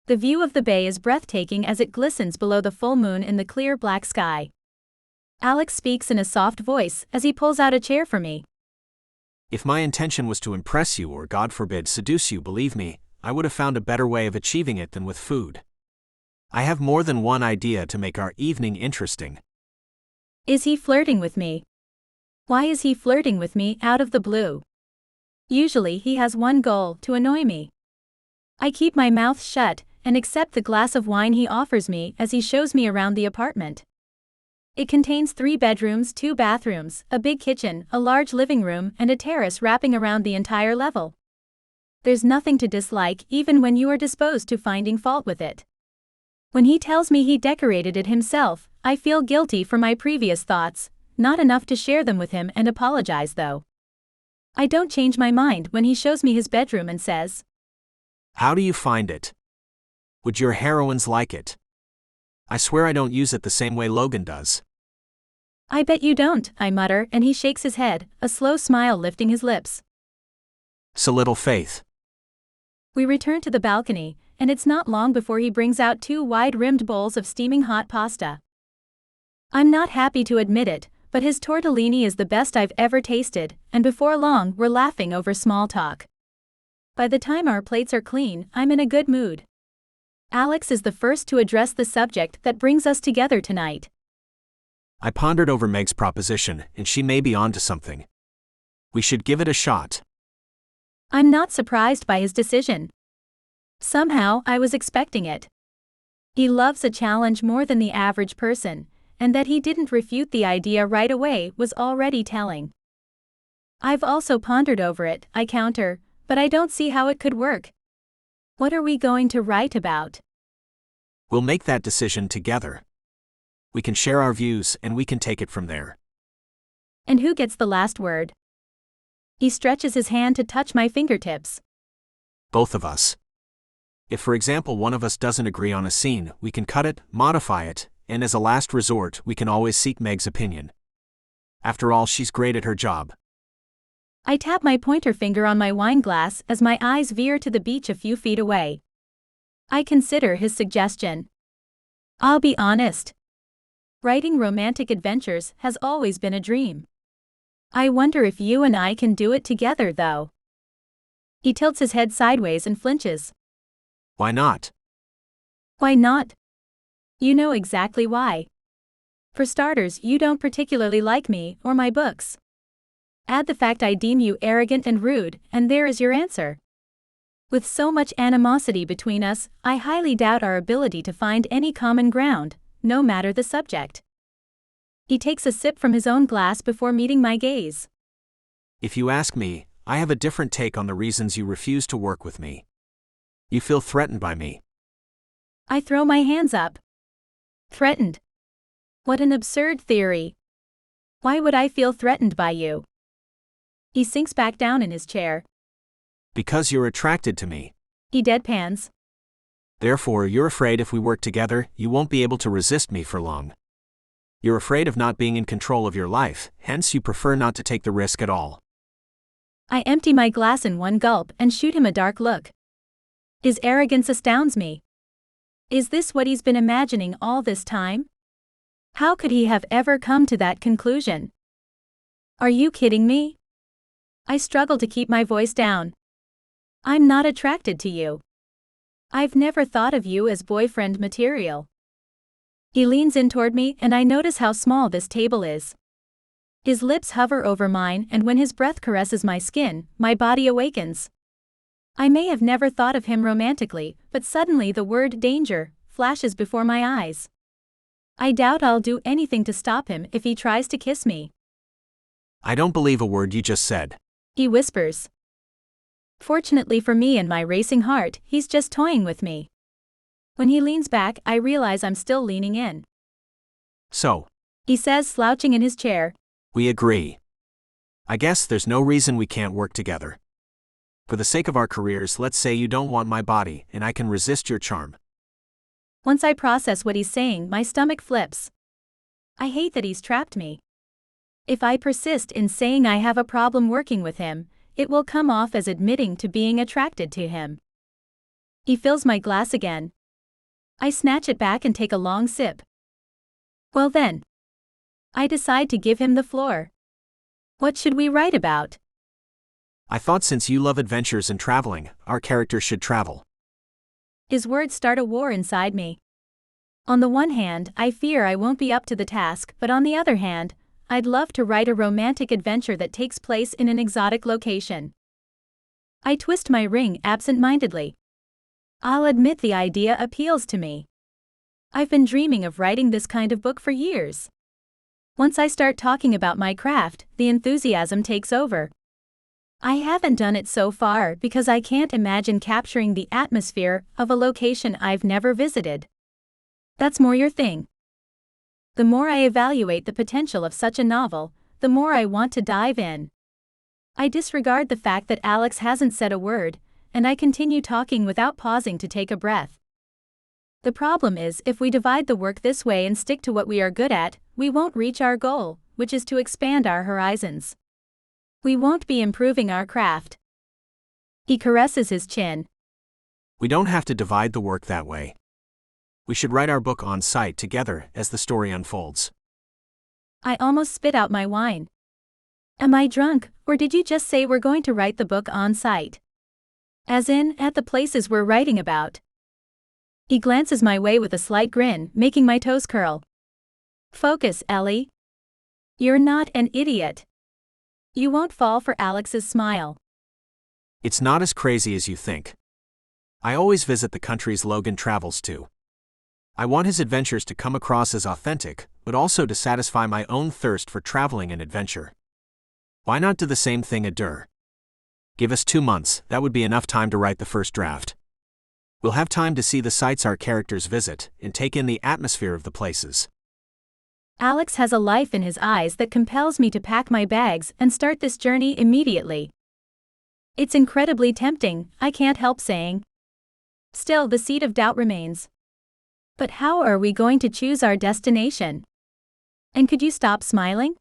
The view of the bay is breathtaking as it glistens below the full moon in the clear black sky. Alex speaks in a soft voice as he pulls out a chair for me. If my intention was to impress you or, God forbid, seduce you, believe me, I would have found a better way of achieving it than with food. I have more than one idea to make our evening interesting. Is he flirting with me? Why is he flirting with me out of the blue? Usually he has one goal: to annoy me. I keep my mouth shut and accept the glass of wine he offers me as he shows me around the apartment. It contains 3 bedrooms, 2 bathrooms, a big kitchen, a large living room, and a terrace wrapping around the entire level. There's nothing to dislike, even when you are disposed to finding fault with it. When he tells me he decorated it himself, I feel guilty for my previous thoughts, not enough to share them with him and apologize though. I don't change my mind when he shows me his bedroom and says, "How do you find it? Would your heroines like it? I swear I don't use it the same way Logan does." "I bet you don't," I mutter, and he shakes his head, a slow smile lifting his lips. So little faith. We return to the balcony, and it's not long before he brings out 2 wide-rimmed bowls of steaming hot pasta. I'm not happy to admit it, but his tortellini is the best I've ever tasted, and before long we're laughing over small talk. By the time our plates are clean, I'm in a good mood. Alex is the first to address the subject that brings us together tonight. I pondered over Meg's proposition, and she may be onto something. We should give it a shot. I'm not surprised by his decision. Somehow, I was expecting it. He loves a challenge more than the average person, and that he didn't refute the idea right away was already telling. I've also pondered over it, I counter, but I don't see how it could work. What are we going to write about? We'll make that decision together. We can share our views and we can take it from there. And who gets the last word? He stretches his hand to touch my fingertips. Both of us. If, for example, one of us doesn't agree on a scene, we can cut it, modify it, and as a last resort, we can always seek Meg's opinion. After all, she's great at her job. I tap my pointer finger on my wine glass as my eyes veer to the beach a few feet away. I consider his suggestion. I'll be honest. Writing romantic adventures has always been a dream. I wonder if you and I can do it together, though. He tilts his head sideways and flinches. Why not? Why not? You know exactly why. For starters, you don't particularly like me or my books. Add the fact I deem you arrogant and rude, and there is your answer. With so much animosity between us, I highly doubt our ability to find any common ground, no matter the subject. He takes a sip from his own glass before meeting my gaze. If you ask me, I have a different take on the reasons you refuse to work with me. You feel threatened by me. I throw my hands up. Threatened? What an absurd theory. Why would I feel threatened by you? He sinks back down in his chair. Because you're attracted to me. He deadpans. Therefore, you're afraid if we work together, you won't be able to resist me for long. You're afraid of not being in control of your life, hence you prefer not to take the risk at all. I empty my glass in one gulp and shoot him a dark look. His arrogance astounds me. Is this what he's been imagining all this time? How could he have ever come to that conclusion? Are you kidding me? I struggle to keep my voice down. I'm not attracted to you. I've never thought of you as boyfriend material. He leans in toward me and I notice how small this table is. His lips hover over mine and when his breath caresses my skin, my body awakens. I may have never thought of him romantically, but suddenly the word danger flashes before my eyes. I doubt I'll do anything to stop him if he tries to kiss me. I don't believe a word you just said. He whispers. Fortunately for me and my racing heart, he's just toying with me. When he leans back, I realize I'm still leaning in. So, He says, slouching in his chair. we agree. I guess there's no reason we can't work together. For the sake of our careers, let's say you don't want my body, and I can resist your charm. Once I process what he's saying, my stomach flips. I hate that he's trapped me. If I persist in saying I have a problem working with him, it will come off as admitting to being attracted to him. He fills my glass again. I snatch it back and take a long sip. Well then. I decide to give him the floor. What should we write about? I thought since you love adventures and traveling, our characters should travel. His words start a war inside me. On the one hand, I fear I won't be up to the task, but on the other hand, I'd love to write a romantic adventure that takes place in an exotic location. I twist my ring absent-mindedly. I'll admit the idea appeals to me. I've been dreaming of writing this kind of book for years. Once I start talking about my craft, the enthusiasm takes over. I haven't done it so far because I can't imagine capturing the atmosphere of a location I've never visited. That's more your thing. The more I evaluate the potential of such a novel, the more I want to dive in. I disregard the fact that Alex hasn't said a word, and I continue talking without pausing to take a breath. The problem is, if we divide the work this way and stick to what we are good at, we won't reach our goal, which is to expand our horizons. We won't be improving our craft. He caresses his chin. We don't have to divide the work that way. We should write our book on site together as the story unfolds. I almost spit out my wine. Am I drunk, or did you just say we're going to write the book on site? As in, at the places we're writing about. He glances my way with a slight grin, making my toes curl. Focus, Ellie. You're not an idiot. You won't fall for Alex's smile. It's not as crazy as you think. I always visit the countries Logan travels to. I want his adventures to come across as authentic, but also to satisfy my own thirst for traveling and adventure. Why not do the same thing at Dur? Give us 2 months, that would be enough time to write the first draft. We'll have time to see the sites our characters visit, and take in the atmosphere of the places. Alex has a life in his eyes that compels me to pack my bags and start this journey immediately. It's incredibly tempting, I can't help saying. Still, the seed of doubt remains. But how are we going to choose our destination? And could you stop smiling?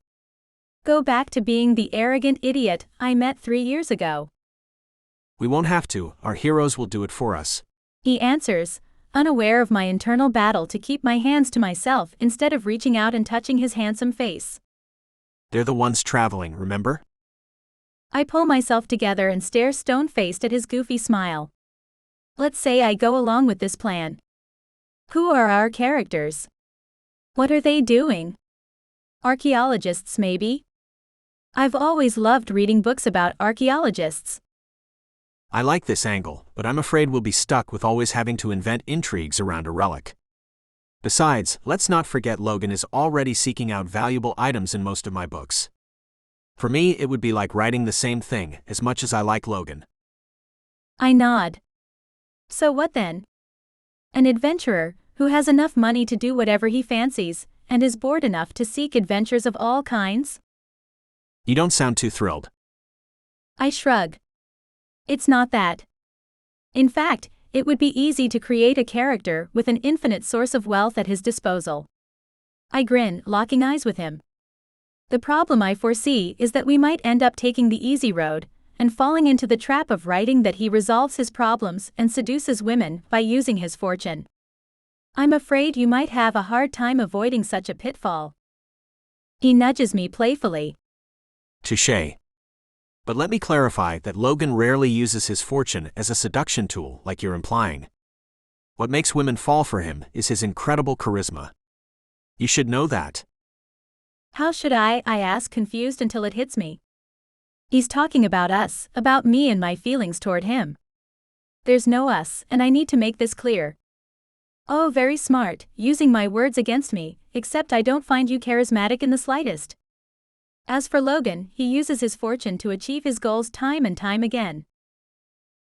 Go back to being the arrogant idiot I met 3 years ago. We won't have to, our heroes will do it for us. He answers, unaware of my internal battle to keep my hands to myself instead of reaching out and touching his handsome face. They're the ones traveling, remember? I pull myself together and stare stone-faced at his goofy smile. Let's say I go along with this plan. Who are our characters? What are they doing? Archaeologists, maybe? I've always loved reading books about archaeologists. I like this angle, but I'm afraid we'll be stuck with always having to invent intrigues around a relic. Besides, let's not forget Logan is already seeking out valuable items in most of my books. For me, it would be like writing the same thing, as much as I like Logan. I nod. So what then? An adventurer, who has enough money to do whatever he fancies, and is bored enough to seek adventures of all kinds? You don't sound too thrilled. I shrug. It's not that. In fact, it would be easy to create a character with an infinite source of wealth at his disposal. I grin, locking eyes with him. The problem I foresee is that we might end up taking the easy road, and falling into the trap of writing that he resolves his problems and seduces women by using his fortune. I'm afraid you might have a hard time avoiding such a pitfall. He nudges me playfully. Touché. But let me clarify that Logan rarely uses his fortune as a seduction tool like you're implying. What makes women fall for him is his incredible charisma. You should know that. How should I ask, confused until it hits me. He's talking about us, about me and my feelings toward him. There's no us, and I need to make this clear. Oh, very smart, using my words against me, except I don't find you charismatic in the slightest. As for Logan, he uses his fortune to achieve his goals time and time again.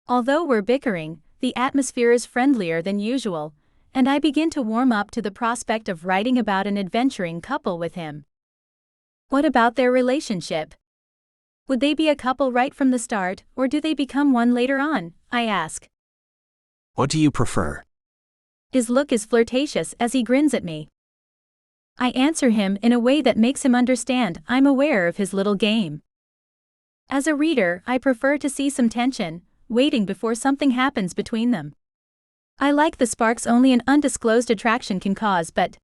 Although we're bickering, the atmosphere is friendlier than usual, and I begin to warm up to the prospect of writing about an adventuring couple with him. What about their relationship? Would they be a couple right from the start, or do they become one later on? I ask. What do you prefer? His look is flirtatious as he grins at me. I answer him in a way that makes him understand I'm aware of his little game. As a reader, I prefer to see some tension, waiting before something happens between them. I like the sparks only an undisclosed attraction can cause, but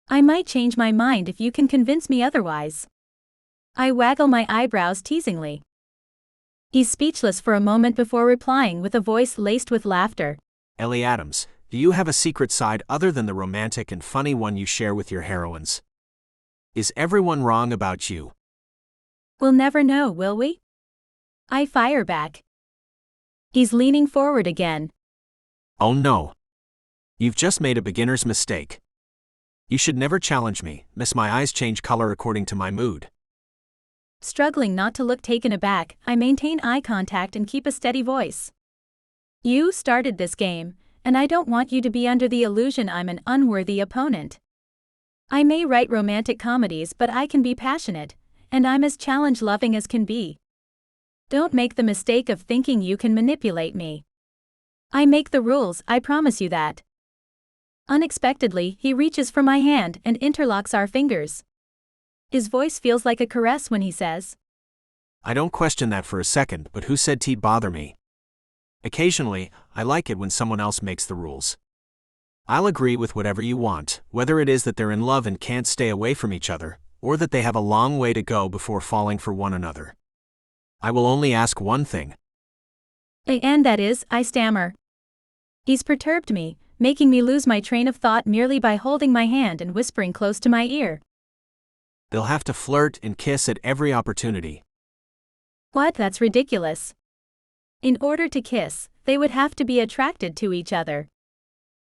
I might change my mind if you can convince me otherwise. I waggle my eyebrows teasingly. He's speechless for a moment before replying with a voice laced with laughter. Ellie Adams, do you have a secret side other than the romantic and funny one you share with your heroines? Is everyone wrong about you? We'll never know, will we? I fire back. He's leaning forward again. Oh no. You've just made a beginner's mistake. You should never challenge me, miss. My eyes change color according to my mood. Struggling not to look taken aback, I maintain eye contact and keep a steady voice. You started this game, and I don't want you to be under the illusion I'm an unworthy opponent. I may write romantic comedies, but I can be passionate, and I'm as challenge-loving as can be. Don't make the mistake of thinking you can manipulate me. I make the rules, I promise you that. Unexpectedly, he reaches for my hand and interlocks our fingers. His voice feels like a caress when he says, I don't question that for a second, but who said t'd bother me? Occasionally, I like it when someone else makes the rules. I'll agree with whatever you want, whether it is that they're in love and can't stay away from each other, or that they have a long way to go before falling for one another. I will only ask one thing. And that is, I stammer. He's perturbed me, making me lose my train of thought merely by holding my hand and whispering close to my ear. They'll have to flirt and kiss at every opportunity. What? That's ridiculous. In order to kiss, they would have to be attracted to each other.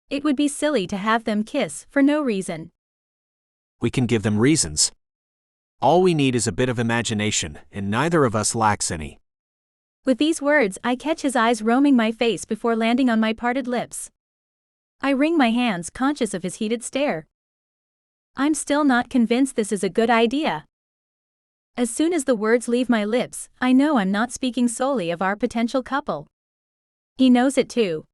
It would be silly to have them kiss for no reason. We can give them reasons. All we need is a bit of imagination, and neither of us lacks any. With these words, I catch his eyes roaming my face before landing on my parted lips. I wring my hands, conscious of his heated stare. I'm still not convinced this is a good idea. As soon as the words leave my lips, I know I'm not speaking solely of our potential couple. He knows it too.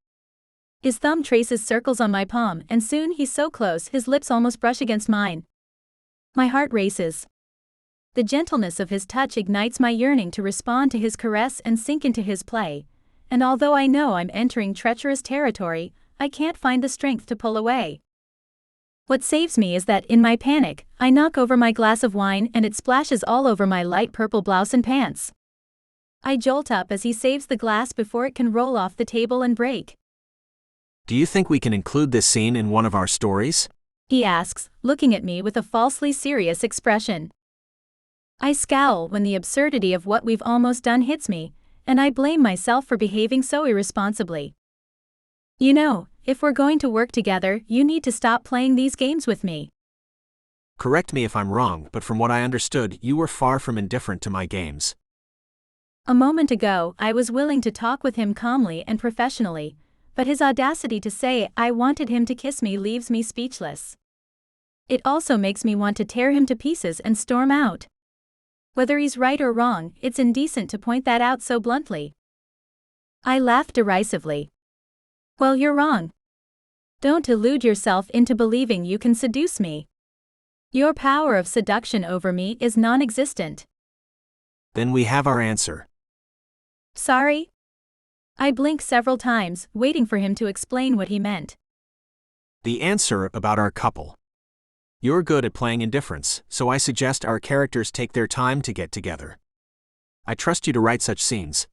His thumb traces circles on my palm, and soon he's so close his lips almost brush against mine. My heart races. The gentleness of his touch ignites my yearning to respond to his caress and sink into his play, and although I know I'm entering treacherous territory, I can't find the strength to pull away. What saves me is that, in my panic, I knock over my glass of wine and it splashes all over my light purple blouse and pants. I jolt up as he saves the glass before it can roll off the table and break. Do you think we can include this scene in one of our stories? He asks, looking at me with a falsely serious expression. I scowl when the absurdity of what we've almost done hits me, and I blame myself for behaving so irresponsibly. You know, if we're going to work together, you need to stop playing these games with me. Correct me if I'm wrong, but from what I understood, you were far from indifferent to my games. A moment ago, I was willing to talk with him calmly and professionally, but his audacity to say I wanted him to kiss me leaves me speechless. It also makes me want to tear him to pieces and storm out. Whether he's right or wrong, it's indecent to point that out so bluntly. I laugh derisively. Well, you're wrong. Don't delude yourself into believing you can seduce me. Your power of seduction over me is non-existent. Then we have our answer. Sorry? I blink several times, waiting for him to explain what he meant. The answer about our couple. You're good at playing indifference, so I suggest our characters take their time to get together. I trust you to write such scenes.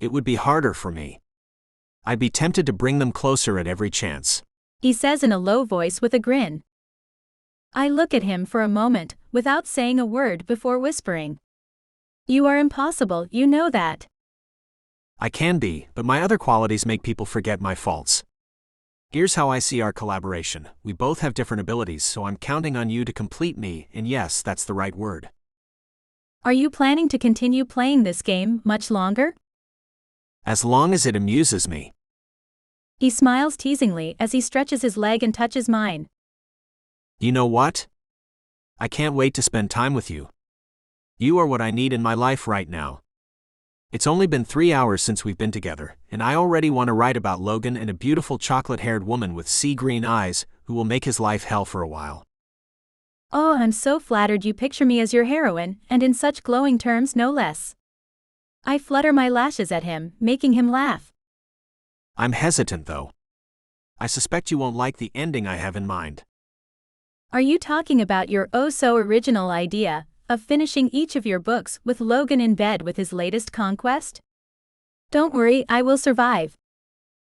It would be harder for me. I'd be tempted to bring them closer at every chance. He says in a low voice with a grin. I look at him for a moment, without saying a word before whispering. You are impossible, you know that. I can be, but my other qualities make people forget my faults. Here's how I see our collaboration. We both have different abilities, so I'm counting on you to complete me, and yes, that's the right word. Are you planning to continue playing this game much longer? As long as it amuses me. He smiles teasingly as he stretches his leg and touches mine. You know what? I can't wait to spend time with you. You are what I need in my life right now. It's only been 3 hours since we've been together, and I already want to write about Logan and a beautiful chocolate-haired woman with sea-green eyes who will make his life hell for a while. Oh, I'm so flattered you picture me as your heroine, and in such glowing terms no less. I flutter my lashes at him, making him laugh. I'm hesitant though. I suspect you won't like the ending I have in mind. Are you talking about your oh-so-original idea of finishing each of your books with Logan in bed with his latest conquest? Don't worry, I will survive.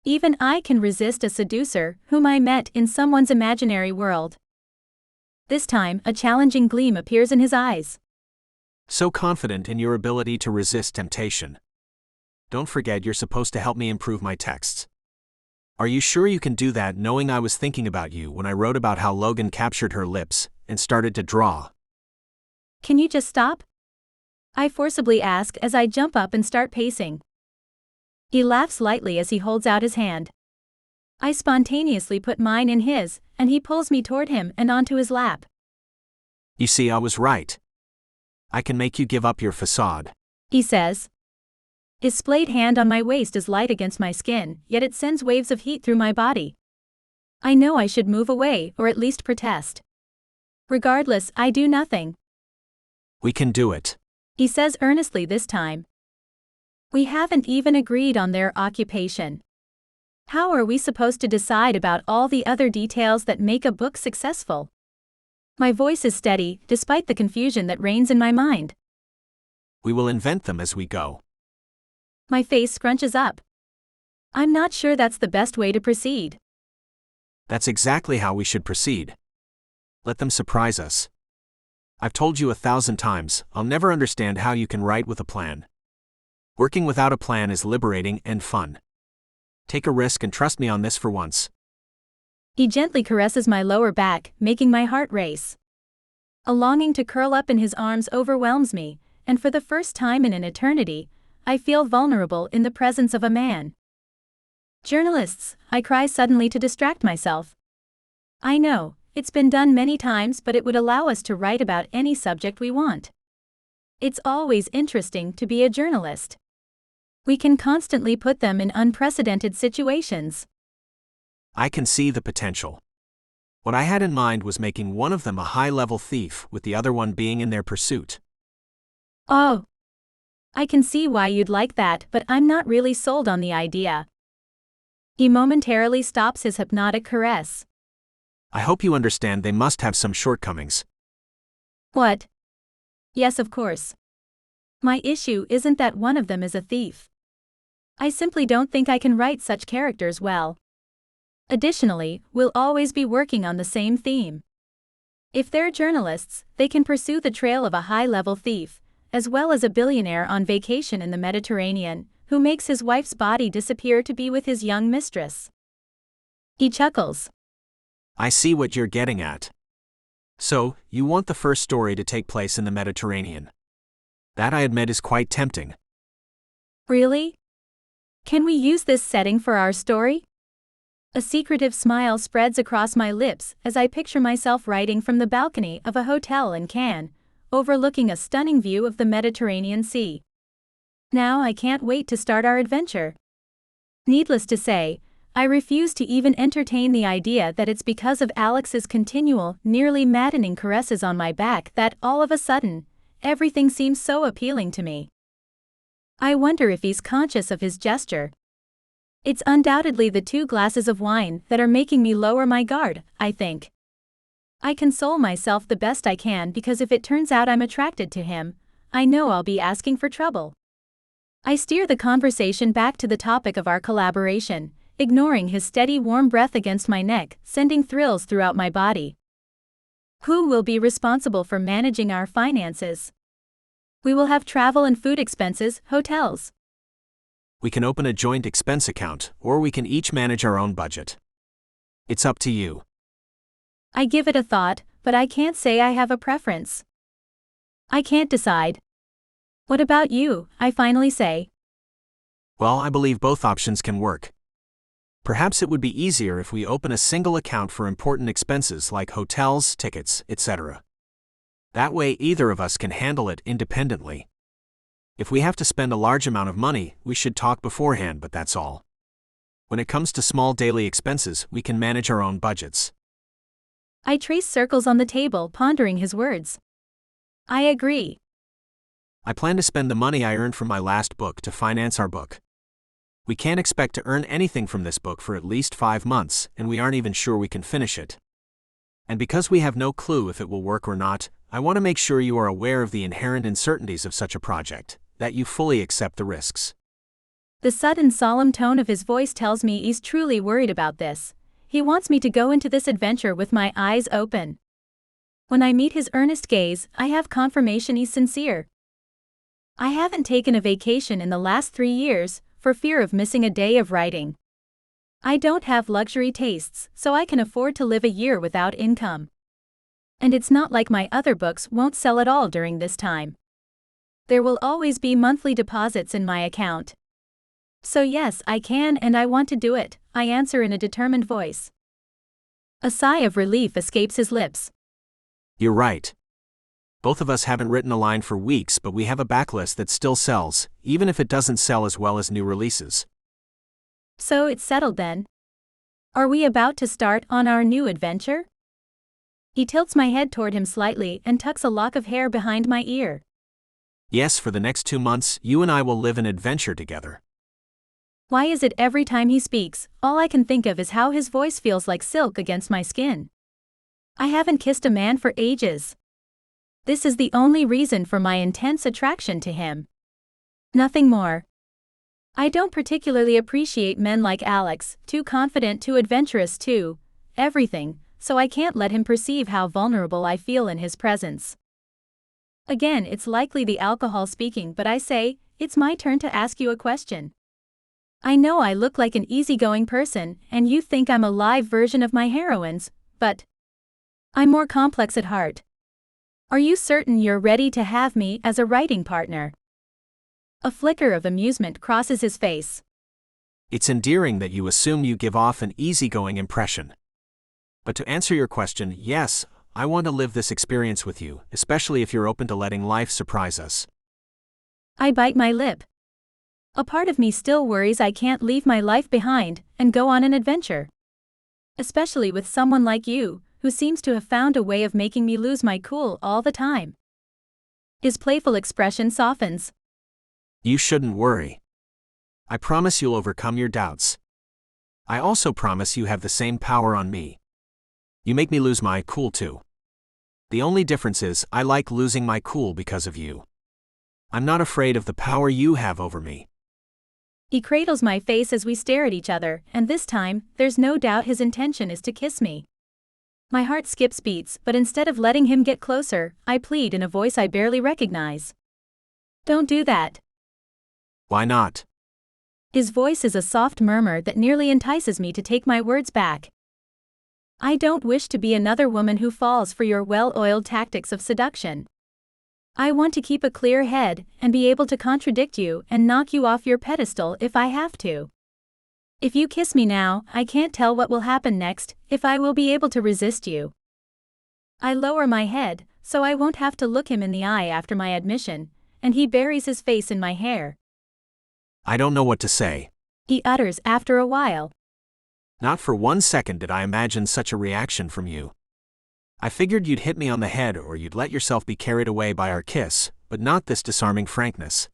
Even I can resist a seducer whom I met in someone's imaginary world. This time, a challenging gleam appears in his eyes. So confident in your ability to resist temptation. Don't forget you're supposed to help me improve my texts. Are you sure you can do that, knowing I was thinking about you when I wrote about how Logan captured her lips and started to draw? Can you just stop? I forcibly ask as I jump up and start pacing. He laughs lightly as he holds out his hand. I spontaneously put mine in his, and he pulls me toward him and onto his lap. You see, I was right. I can make you give up your facade, he says. His splayed hand on my waist is light against my skin, yet it sends waves of heat through my body. I know I should move away or at least protest. Regardless, I do nothing. We can do it, he says earnestly this time. We haven't even agreed on their occupation. How are we supposed to decide about all the other details that make a book successful? My voice is steady, despite the confusion that reigns in my mind. We will invent them as we go. My face scrunches up. I'm not sure that's the best way to proceed. That's exactly how we should proceed. Let them surprise us. I've told you 1,000 times, I'll never understand how you can write with a plan. Working without a plan is liberating and fun. Take a risk and trust me on this for once. He gently caresses my lower back, making my heart race. A longing to curl up in his arms overwhelms me, and for the first time in an eternity, I feel vulnerable in the presence of a man. Journalists, I cry suddenly to distract myself. I know, it's been done many times, but it would allow us to write about any subject we want. It's always interesting to be a journalist. We can constantly put them in unprecedented situations. I can see the potential. What I had in mind was making one of them a high-level thief with the other one being in their pursuit. Oh. I can see why you'd like that, but I'm not really sold on the idea. He momentarily stops his hypnotic caress. I hope you understand they must have some shortcomings. What? Yes, of course. My issue isn't that one of them is a thief. I simply don't think I can write such characters well. Additionally, we'll always be working on the same theme. If they're journalists, they can pursue the trail of a high-level thief, as well as a billionaire on vacation in the Mediterranean, who makes his wife's body disappear to be with his young mistress. He chuckles. I see what you're getting at. So, you want the first story to take place in the Mediterranean. That, I admit, is quite tempting. Really? Can we use this setting for our story? A secretive smile spreads across my lips as I picture myself writing from the balcony of a hotel in Cannes, overlooking a stunning view of the Mediterranean Sea. Now I can't wait to start our adventure. Needless to say, I refuse to even entertain the idea that it's because of Alex's continual, nearly maddening caresses on my back that, all of a sudden, everything seems so appealing to me. I wonder if he's conscious of his gesture. It's undoubtedly the 2 glasses of wine that are making me lower my guard, I think. I console myself the best I can because if it turns out I'm attracted to him, I know I'll be asking for trouble. I steer the conversation back to the topic of our collaboration, ignoring his steady warm breath against my neck, sending thrills throughout my body. Who will be responsible for managing our finances? We will have travel and food expenses, hotels. We can open a joint expense account, or we can each manage our own budget. It's up to you. I give it a thought, but I can't say I have a preference. I can't decide. What about you? I finally say. Well, I believe both options can work. Perhaps it would be easier if we open a single account for important expenses like hotels, tickets, etc. That way either of us can handle it independently. If we have to spend a large amount of money, we should talk beforehand, but that's all. When it comes to small daily expenses, we can manage our own budgets. I traced circles on the table, pondering his words. I agree. I plan to spend the money I earned from my last book to finance our book. We can't expect to earn anything from this book for at least 5 months, and we aren't even sure we can finish it. And because we have no clue if it will work or not, I want to make sure you are aware of the inherent uncertainties of such a project, that you fully accept the risks. The sudden solemn tone of his voice tells me he's truly worried about this. He wants me to go into this adventure with my eyes open. When I meet his earnest gaze, I have confirmation he's sincere. I haven't taken a vacation in the last 3 years, for fear of missing a day of writing. I don't have luxury tastes, so I can afford to live a year without income. And it's not like my other books won't sell at all during this time. There will always be monthly deposits in my account. So yes, I can and I want to do it, I answer in a determined voice. A sigh of relief escapes his lips. You're right. Both of us haven't written a line for weeks, but we have a backlist that still sells, even if it doesn't sell as well as new releases. So it's settled then. Are we about to start on our new adventure? He tilts my head toward him slightly and tucks a lock of hair behind my ear. Yes, for the next 2 months, you and I will live an adventure together. Why is it every time he speaks, all I can think of is how his voice feels like silk against my skin? I haven't kissed a man for ages. This is the only reason for my intense attraction to him. Nothing more. I don't particularly appreciate men like Alex, too confident, too adventurous, too everything, so I can't let him perceive how vulnerable I feel in his presence. Again, it's likely the alcohol speaking, but I say, it's my turn to ask you a question. I know I look like an easygoing person, and you think I'm a live version of my heroines, but I'm more complex at heart. Are you certain you're ready to have me as a writing partner? A flicker of amusement crosses his face. It's endearing that you assume you give off an easygoing impression. But to answer your question, yes, I want to live this experience with you, especially if you're open to letting life surprise us. I bite my lip. A part of me still worries I can't leave my life behind and go on an adventure. Especially with someone like you, who seems to have found a way of making me lose my cool all the time. His playful expression softens. You shouldn't worry. I promise you'll overcome your doubts. I also promise you have the same power on me. You make me lose my cool too. The only difference is I like losing my cool because of you. I'm not afraid of the power you have over me. He cradles my face as we stare at each other, and this time, there's no doubt his intention is to kiss me. My heart skips beats, but instead of letting him get closer, I plead in a voice I barely recognize. Don't do that. Why not? His voice is a soft murmur that nearly entices me to take my words back. I don't wish to be another woman who falls for your well-oiled tactics of seduction. I want to keep a clear head and be able to contradict you and knock you off your pedestal if I have to. If you kiss me now, I can't tell what will happen next, if I will be able to resist you. I lower my head, so I won't have to look him in the eye after my admission, and he buries his face in my hair. I don't know what to say. He utters after a while. Not for 1 second did I imagine such a reaction from you. I figured you'd hit me on the head or you'd let yourself be carried away by our kiss, but not this disarming frankness.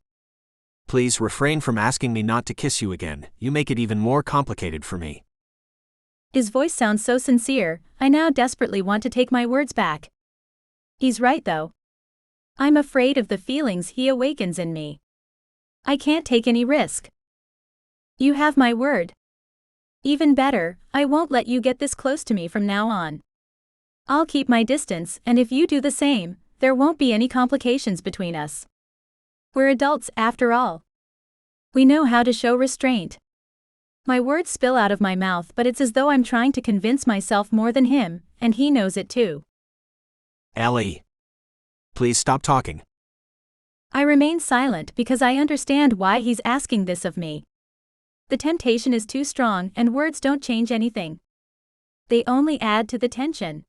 Please refrain from asking me not to kiss you again, you make it even more complicated for me. His voice sounds so sincere, I now desperately want to take my words back. He's right though. I'm afraid of the feelings he awakens in me. I can't take any risk. You have my word. Even better, I won't let you get this close to me from now on. I'll keep my distance, and if you do the same, there won't be any complications between us. We're adults after all. We know how to show restraint. My words spill out of my mouth, but it's as though I'm trying to convince myself more than him, and he knows it too. Ellie. Please stop talking. I remain silent because I understand why he's asking this of me. The temptation is too strong and words don't change anything. They only add to the tension.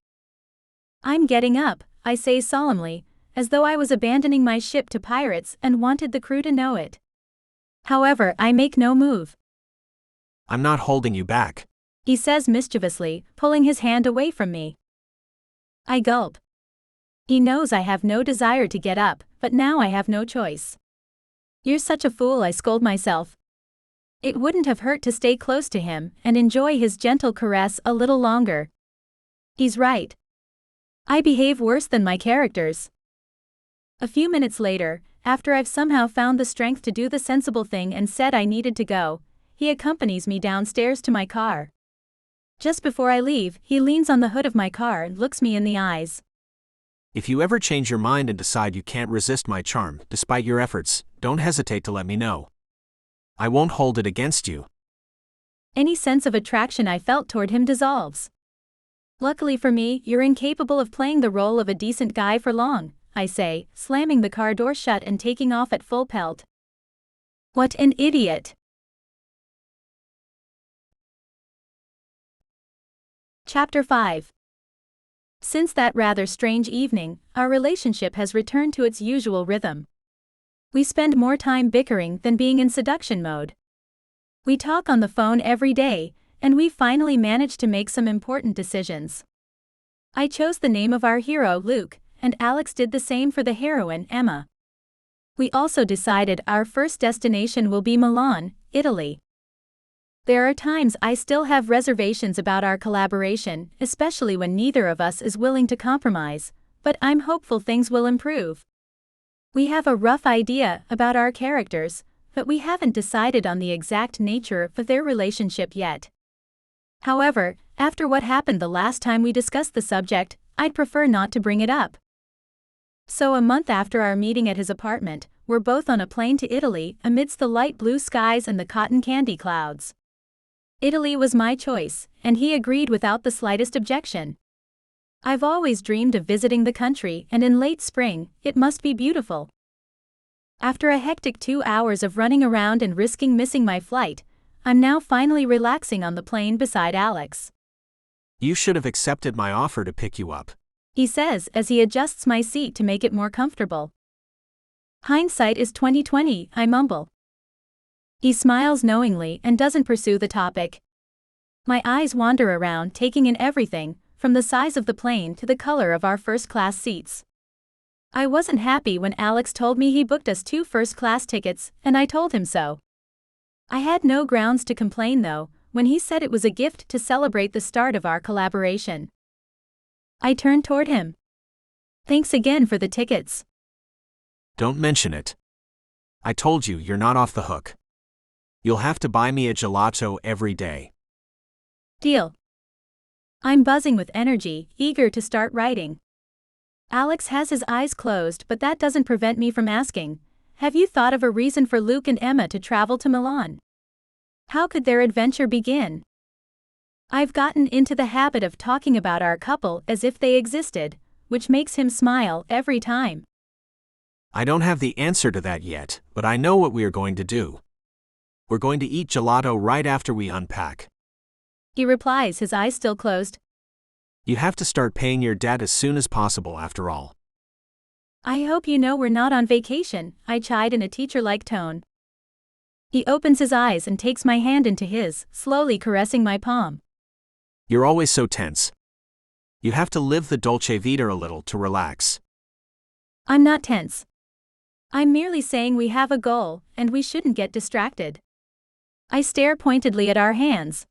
I'm getting up, I say solemnly, as though I was abandoning my ship to pirates and wanted the crew to know it. However, I make no move. I'm not holding you back, he says mischievously, pulling his hand away from me. I gulp. He knows I have no desire to get up, but now I have no choice. You're such a fool, I scold myself. It wouldn't have hurt to stay close to him and enjoy his gentle caress a little longer. He's right. I behave worse than my characters. A few minutes later, after I've somehow found the strength to do the sensible thing and said I needed to go, he accompanies me downstairs to my car. Just before I leave, he leans on the hood of my car and looks me in the eyes. If you ever change your mind and decide you can't resist my charm, despite your efforts, don't hesitate to let me know. I won't hold it against you. Any sense of attraction I felt toward him dissolves. Luckily for me, you're incapable of playing the role of a decent guy for long, I say, slamming the car door shut and taking off at full pelt. What an idiot. Chapter 5. Since that rather strange evening, our relationship has returned to its usual rhythm. We spend more time bickering than being in seduction mode. We talk on the phone every day, and we finally managed to make some important decisions. I chose the name of our hero, Luke, and Alex did the same for the heroine, Emma. We also decided our first destination will be Milan, Italy. There are times I still have reservations about our collaboration, especially when neither of us is willing to compromise, but I'm hopeful things will improve. We have a rough idea about our characters, but we haven't decided on the exact nature of their relationship yet. However, after what happened the last time we discussed the subject, I'd prefer not to bring it up. So a month after our meeting at his apartment, we're both on a plane to Italy amidst the light blue skies and the cotton candy clouds. Italy was my choice, and he agreed without the slightest objection. I've always dreamed of visiting the country, and in late spring, it must be beautiful. After a hectic 2 hours of running around and risking missing my flight, I'm now finally relaxing on the plane beside Alex. You should have accepted my offer to pick you up, he says as he adjusts my seat to make it more comfortable. Hindsight is 20/20, I mumble. He smiles knowingly and doesn't pursue the topic. My eyes wander around, taking in everything, from the size of the plane to the color of our first-class seats. I wasn't happy when Alex told me he booked us 2 first-class tickets, and I told him so. I had no grounds to complain though, when he said it was a gift to celebrate the start of our collaboration. I turned toward him. Thanks again for the tickets. Don't mention it. I told you you're not off the hook. You'll have to buy me a gelato every day. Deal. I'm buzzing with energy, eager to start writing. Alex has his eyes closed, but that doesn't prevent me from asking, have you thought of a reason for Luke and Emma to travel to Milan? How could their adventure begin? I've gotten into the habit of talking about our couple as if they existed, which makes him smile every time. I don't have the answer to that yet, but I know what we are going to do. We're going to eat gelato right after we unpack. He replies, his eyes still closed. You have to start paying your debt as soon as possible after all. I hope you know we're not on vacation, I chide in a teacher-like tone. He opens his eyes and takes my hand into his, slowly caressing my palm. You're always so tense. You have to live the dolce vita a little to relax. I'm not tense. I'm merely saying we have a goal, and we shouldn't get distracted. I stare pointedly at our hands.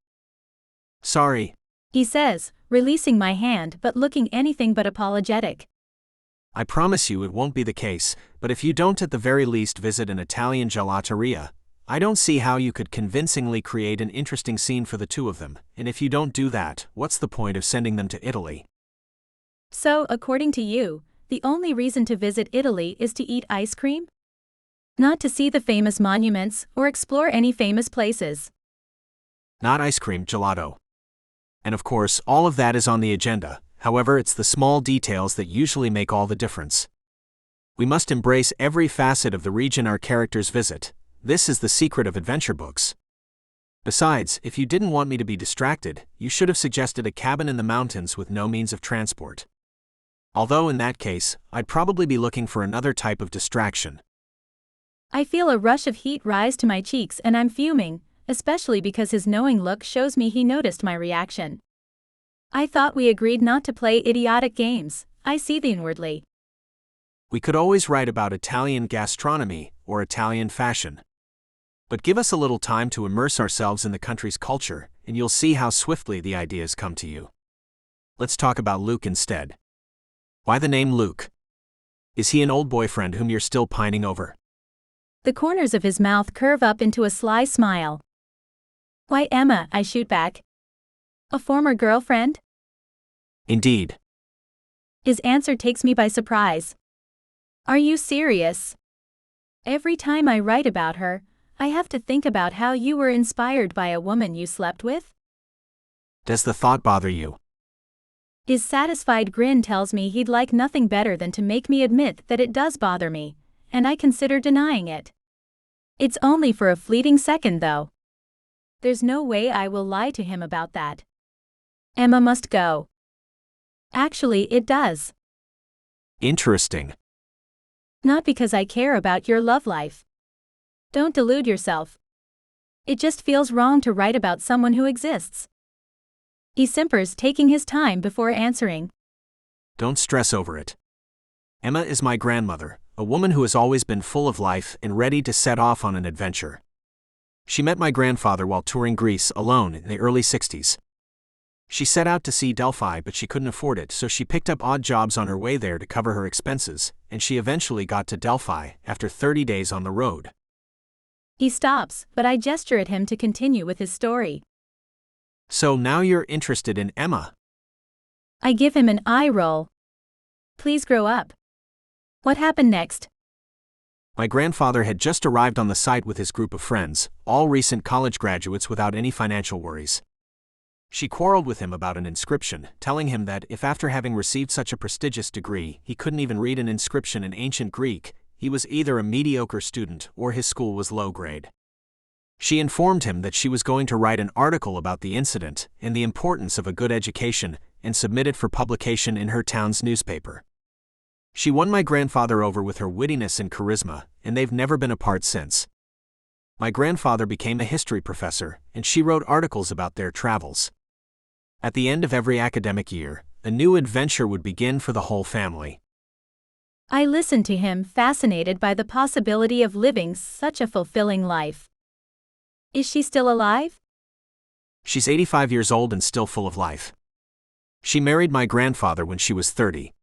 Sorry, he says, releasing my hand but looking anything but apologetic. I promise you it won't be the case, but if you don't at the very least visit an Italian gelateria, I don't see how you could convincingly create an interesting scene for the two of them, and if you don't do that, what's the point of sending them to Italy? So, according to you, the only reason to visit Italy is to eat ice cream? Not to see the famous monuments or explore any famous places. Not ice cream, gelato. And of course, all of that is on the agenda, however, it's the small details that usually make all the difference. We must embrace every facet of the region our characters visit. This is the secret of adventure books. Besides, if you didn't want me to be distracted, you should have suggested a cabin in the mountains with no means of transport. Although in that case, I'd probably be looking for another type of distraction. I feel a rush of heat rise to my cheeks and I'm fuming, especially because his knowing look shows me he noticed my reaction. I thought we agreed not to play idiotic games, I seethe inwardly. We could always write about Italian gastronomy or Italian fashion. But give us a little time to immerse ourselves in the country's culture, and you'll see how swiftly the ideas come to you. Let's talk about Luke instead. Why the name Luke? Is he an old boyfriend whom you're still pining over? The corners of his mouth curve up into a sly smile. Why, Emma, I shoot back. A former girlfriend? Indeed. His answer takes me by surprise. Are you serious? Every time I write about her, I have to think about how you were inspired by a woman you slept with? Does the thought bother you? His satisfied grin tells me he'd like nothing better than to make me admit that it does bother me, and I consider denying it. It's only for a fleeting second, though. There's no way I will lie to him about that. Emma must go. Actually, it does. Interesting. Not because I care about your love life. Don't delude yourself. It just feels wrong to write about someone who exists. He simpers, taking his time before answering. Don't stress over it. Emma is my grandmother, a woman who has always been full of life and ready to set off on an adventure. She met my grandfather while touring Greece alone in the early 60s. She set out to see Delphi, but she couldn't afford it, so she picked up odd jobs on her way there to cover her expenses, and she eventually got to Delphi after 30 days on the road. He stops, but I gesture at him to continue with his story. So now you're interested in Emma? I give him an eye roll. Please grow up. What happened next? My grandfather had just arrived on the site with his group of friends, all recent college graduates without any financial worries. She quarreled with him about an inscription, telling him that if after having received such a prestigious degree he couldn't even read an inscription in ancient Greek, he was either a mediocre student or his school was low grade. She informed him that she was going to write an article about the incident and the importance of a good education and submit it for publication in her town's newspaper. She won my grandfather over with her wittiness and charisma, and they've never been apart since. My grandfather became a history professor, and she wrote articles about their travels. At the end of every academic year, a new adventure would begin for the whole family. I listened to him, fascinated by the possibility of living such a fulfilling life. Is she still alive? She's 85 years old and still full of life. She married my grandfather when she was 30.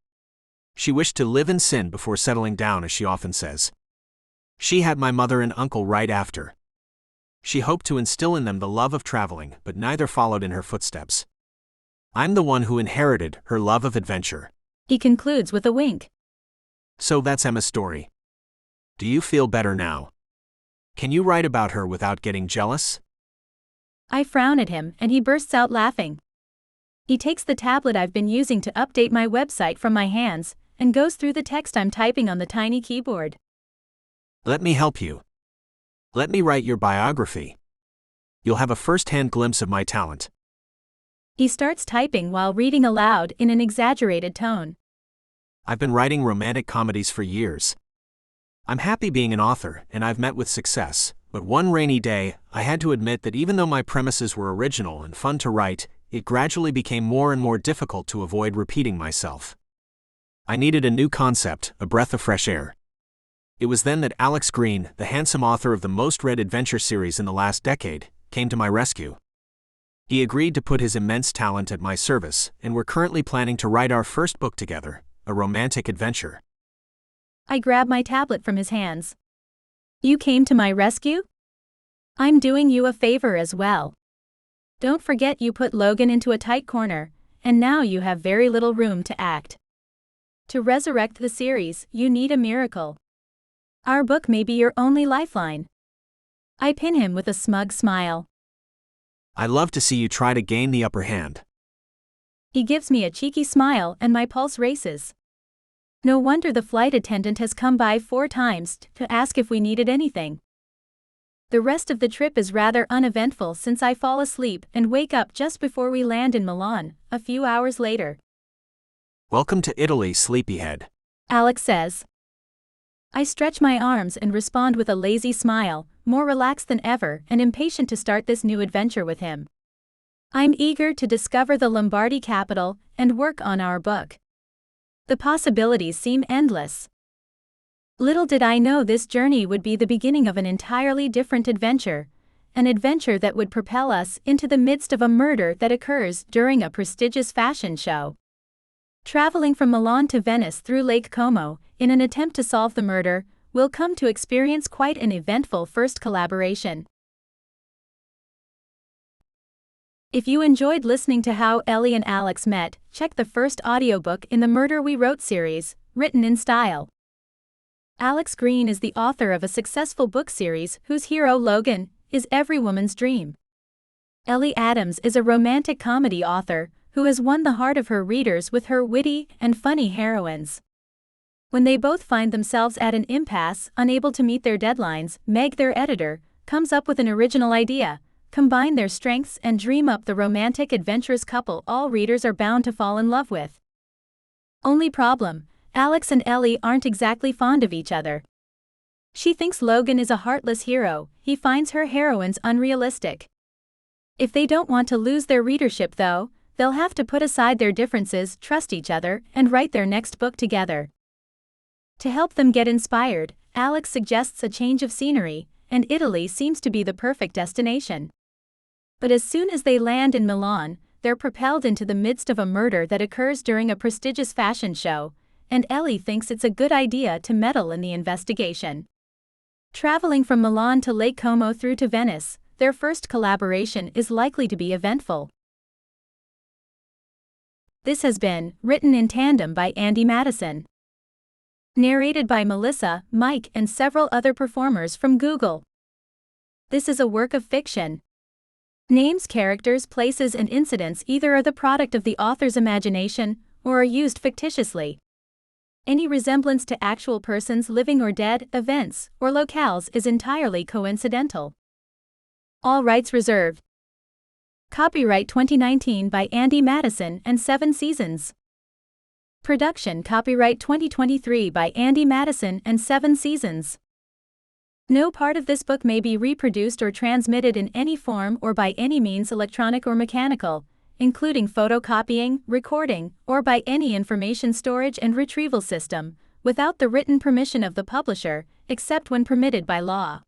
She wished to live in sin before settling down, as she often says. She had my mother and uncle right after. She hoped to instill in them the love of traveling, but neither followed in her footsteps. I'm the one who inherited her love of adventure. He concludes with a wink. So that's Emma's story. Do you feel better now? Can you write about her without getting jealous? I frown at him, and he bursts out laughing. He takes the tablet I've been using to update my website from my hands, and goes through the text I'm typing on the tiny keyboard. Let me help you. Let me write your biography. You'll have a first-hand glimpse of my talent. He starts typing while reading aloud in an exaggerated tone. I've been writing romantic comedies for years. I'm happy being an author, and I've met with success, but one rainy day, I had to admit that even though my premises were original and fun to write, it gradually became more and more difficult to avoid repeating myself. I needed a new concept, a breath of fresh air. It was then that Alex Green, the handsome author of the most-read adventure series in the last decade, came to my rescue. He agreed to put his immense talent at my service, and we're currently planning to write our first book together, a romantic adventure. I grab my tablet from his hands. You came to my rescue? I'm doing you a favor as well. Don't forget you put Logan into a tight corner, and now you have very little room to act. To resurrect the series, you need a miracle. Our book may be your only lifeline. I pin him with a smug smile. I love to see you try to gain the upper hand. He gives me a cheeky smile and my pulse races. No wonder the flight attendant has come by 4 times to ask if we needed anything. The rest of the trip is rather uneventful since I fall asleep and wake up just before we land in Milan, a few hours later. Welcome to Italy, sleepyhead. Alex says. I stretch my arms and respond with a lazy smile, more relaxed than ever and impatient to start this new adventure with him. I'm eager to discover the Lombardy capital and work on our book. The possibilities seem endless. Little did I know this journey would be the beginning of an entirely different adventure, an adventure that would propel us into the midst of a murder that occurs during a prestigious fashion show. Traveling from Milan to Venice through Lake Como, in an attempt to solve the murder, we'll come to experience quite an eventful first collaboration. If you enjoyed listening to how Ellie and Alex met, check the first audiobook in the Murder We Wrote series, written in style. Alex Green is the author of a successful book series whose hero, Logan, is every woman's dream. Ellie Adams is a romantic comedy author who has won the heart of her readers with her witty and funny heroines. When they both find themselves at an impasse, unable to meet their deadlines, Meg, their editor, comes up with an original idea: combine their strengths and dream up the romantic, adventurous couple all readers are bound to fall in love with. Only problem: Alex and Ellie aren't exactly fond of each other. She thinks Logan is a heartless hero, he finds her heroines unrealistic. If they don't want to lose their readership though, they'll have to put aside their differences, trust each other, and write their next book together. To help them get inspired, Alex suggests a change of scenery, and Italy seems to be the perfect destination. But as soon as they land in Milan, they're propelled into the midst of a murder that occurs during a prestigious fashion show, and Ellie thinks it's a good idea to meddle in the investigation. Traveling from Milan to Lake Como through to Venice, their first collaboration is likely to be eventful. This has been written in tandem by Andie Madison. Narrated by Melissa, Mike, and several other performers from Google. This is a work of fiction. Names, characters, places, and incidents either are the product of the author's imagination or are used fictitiously. Any resemblance to actual persons living or dead, events, or locales is entirely coincidental. All rights reserved. Copyright 2019 by Andie Madison and 7 Seasons. Production copyright 2023 by Andie Madison and 7 Seasons. No part of this book may be reproduced or transmitted in any form or by any means, electronic or mechanical, including photocopying, recording, or by any information storage and retrieval system, without the written permission of the publisher, except when permitted by law.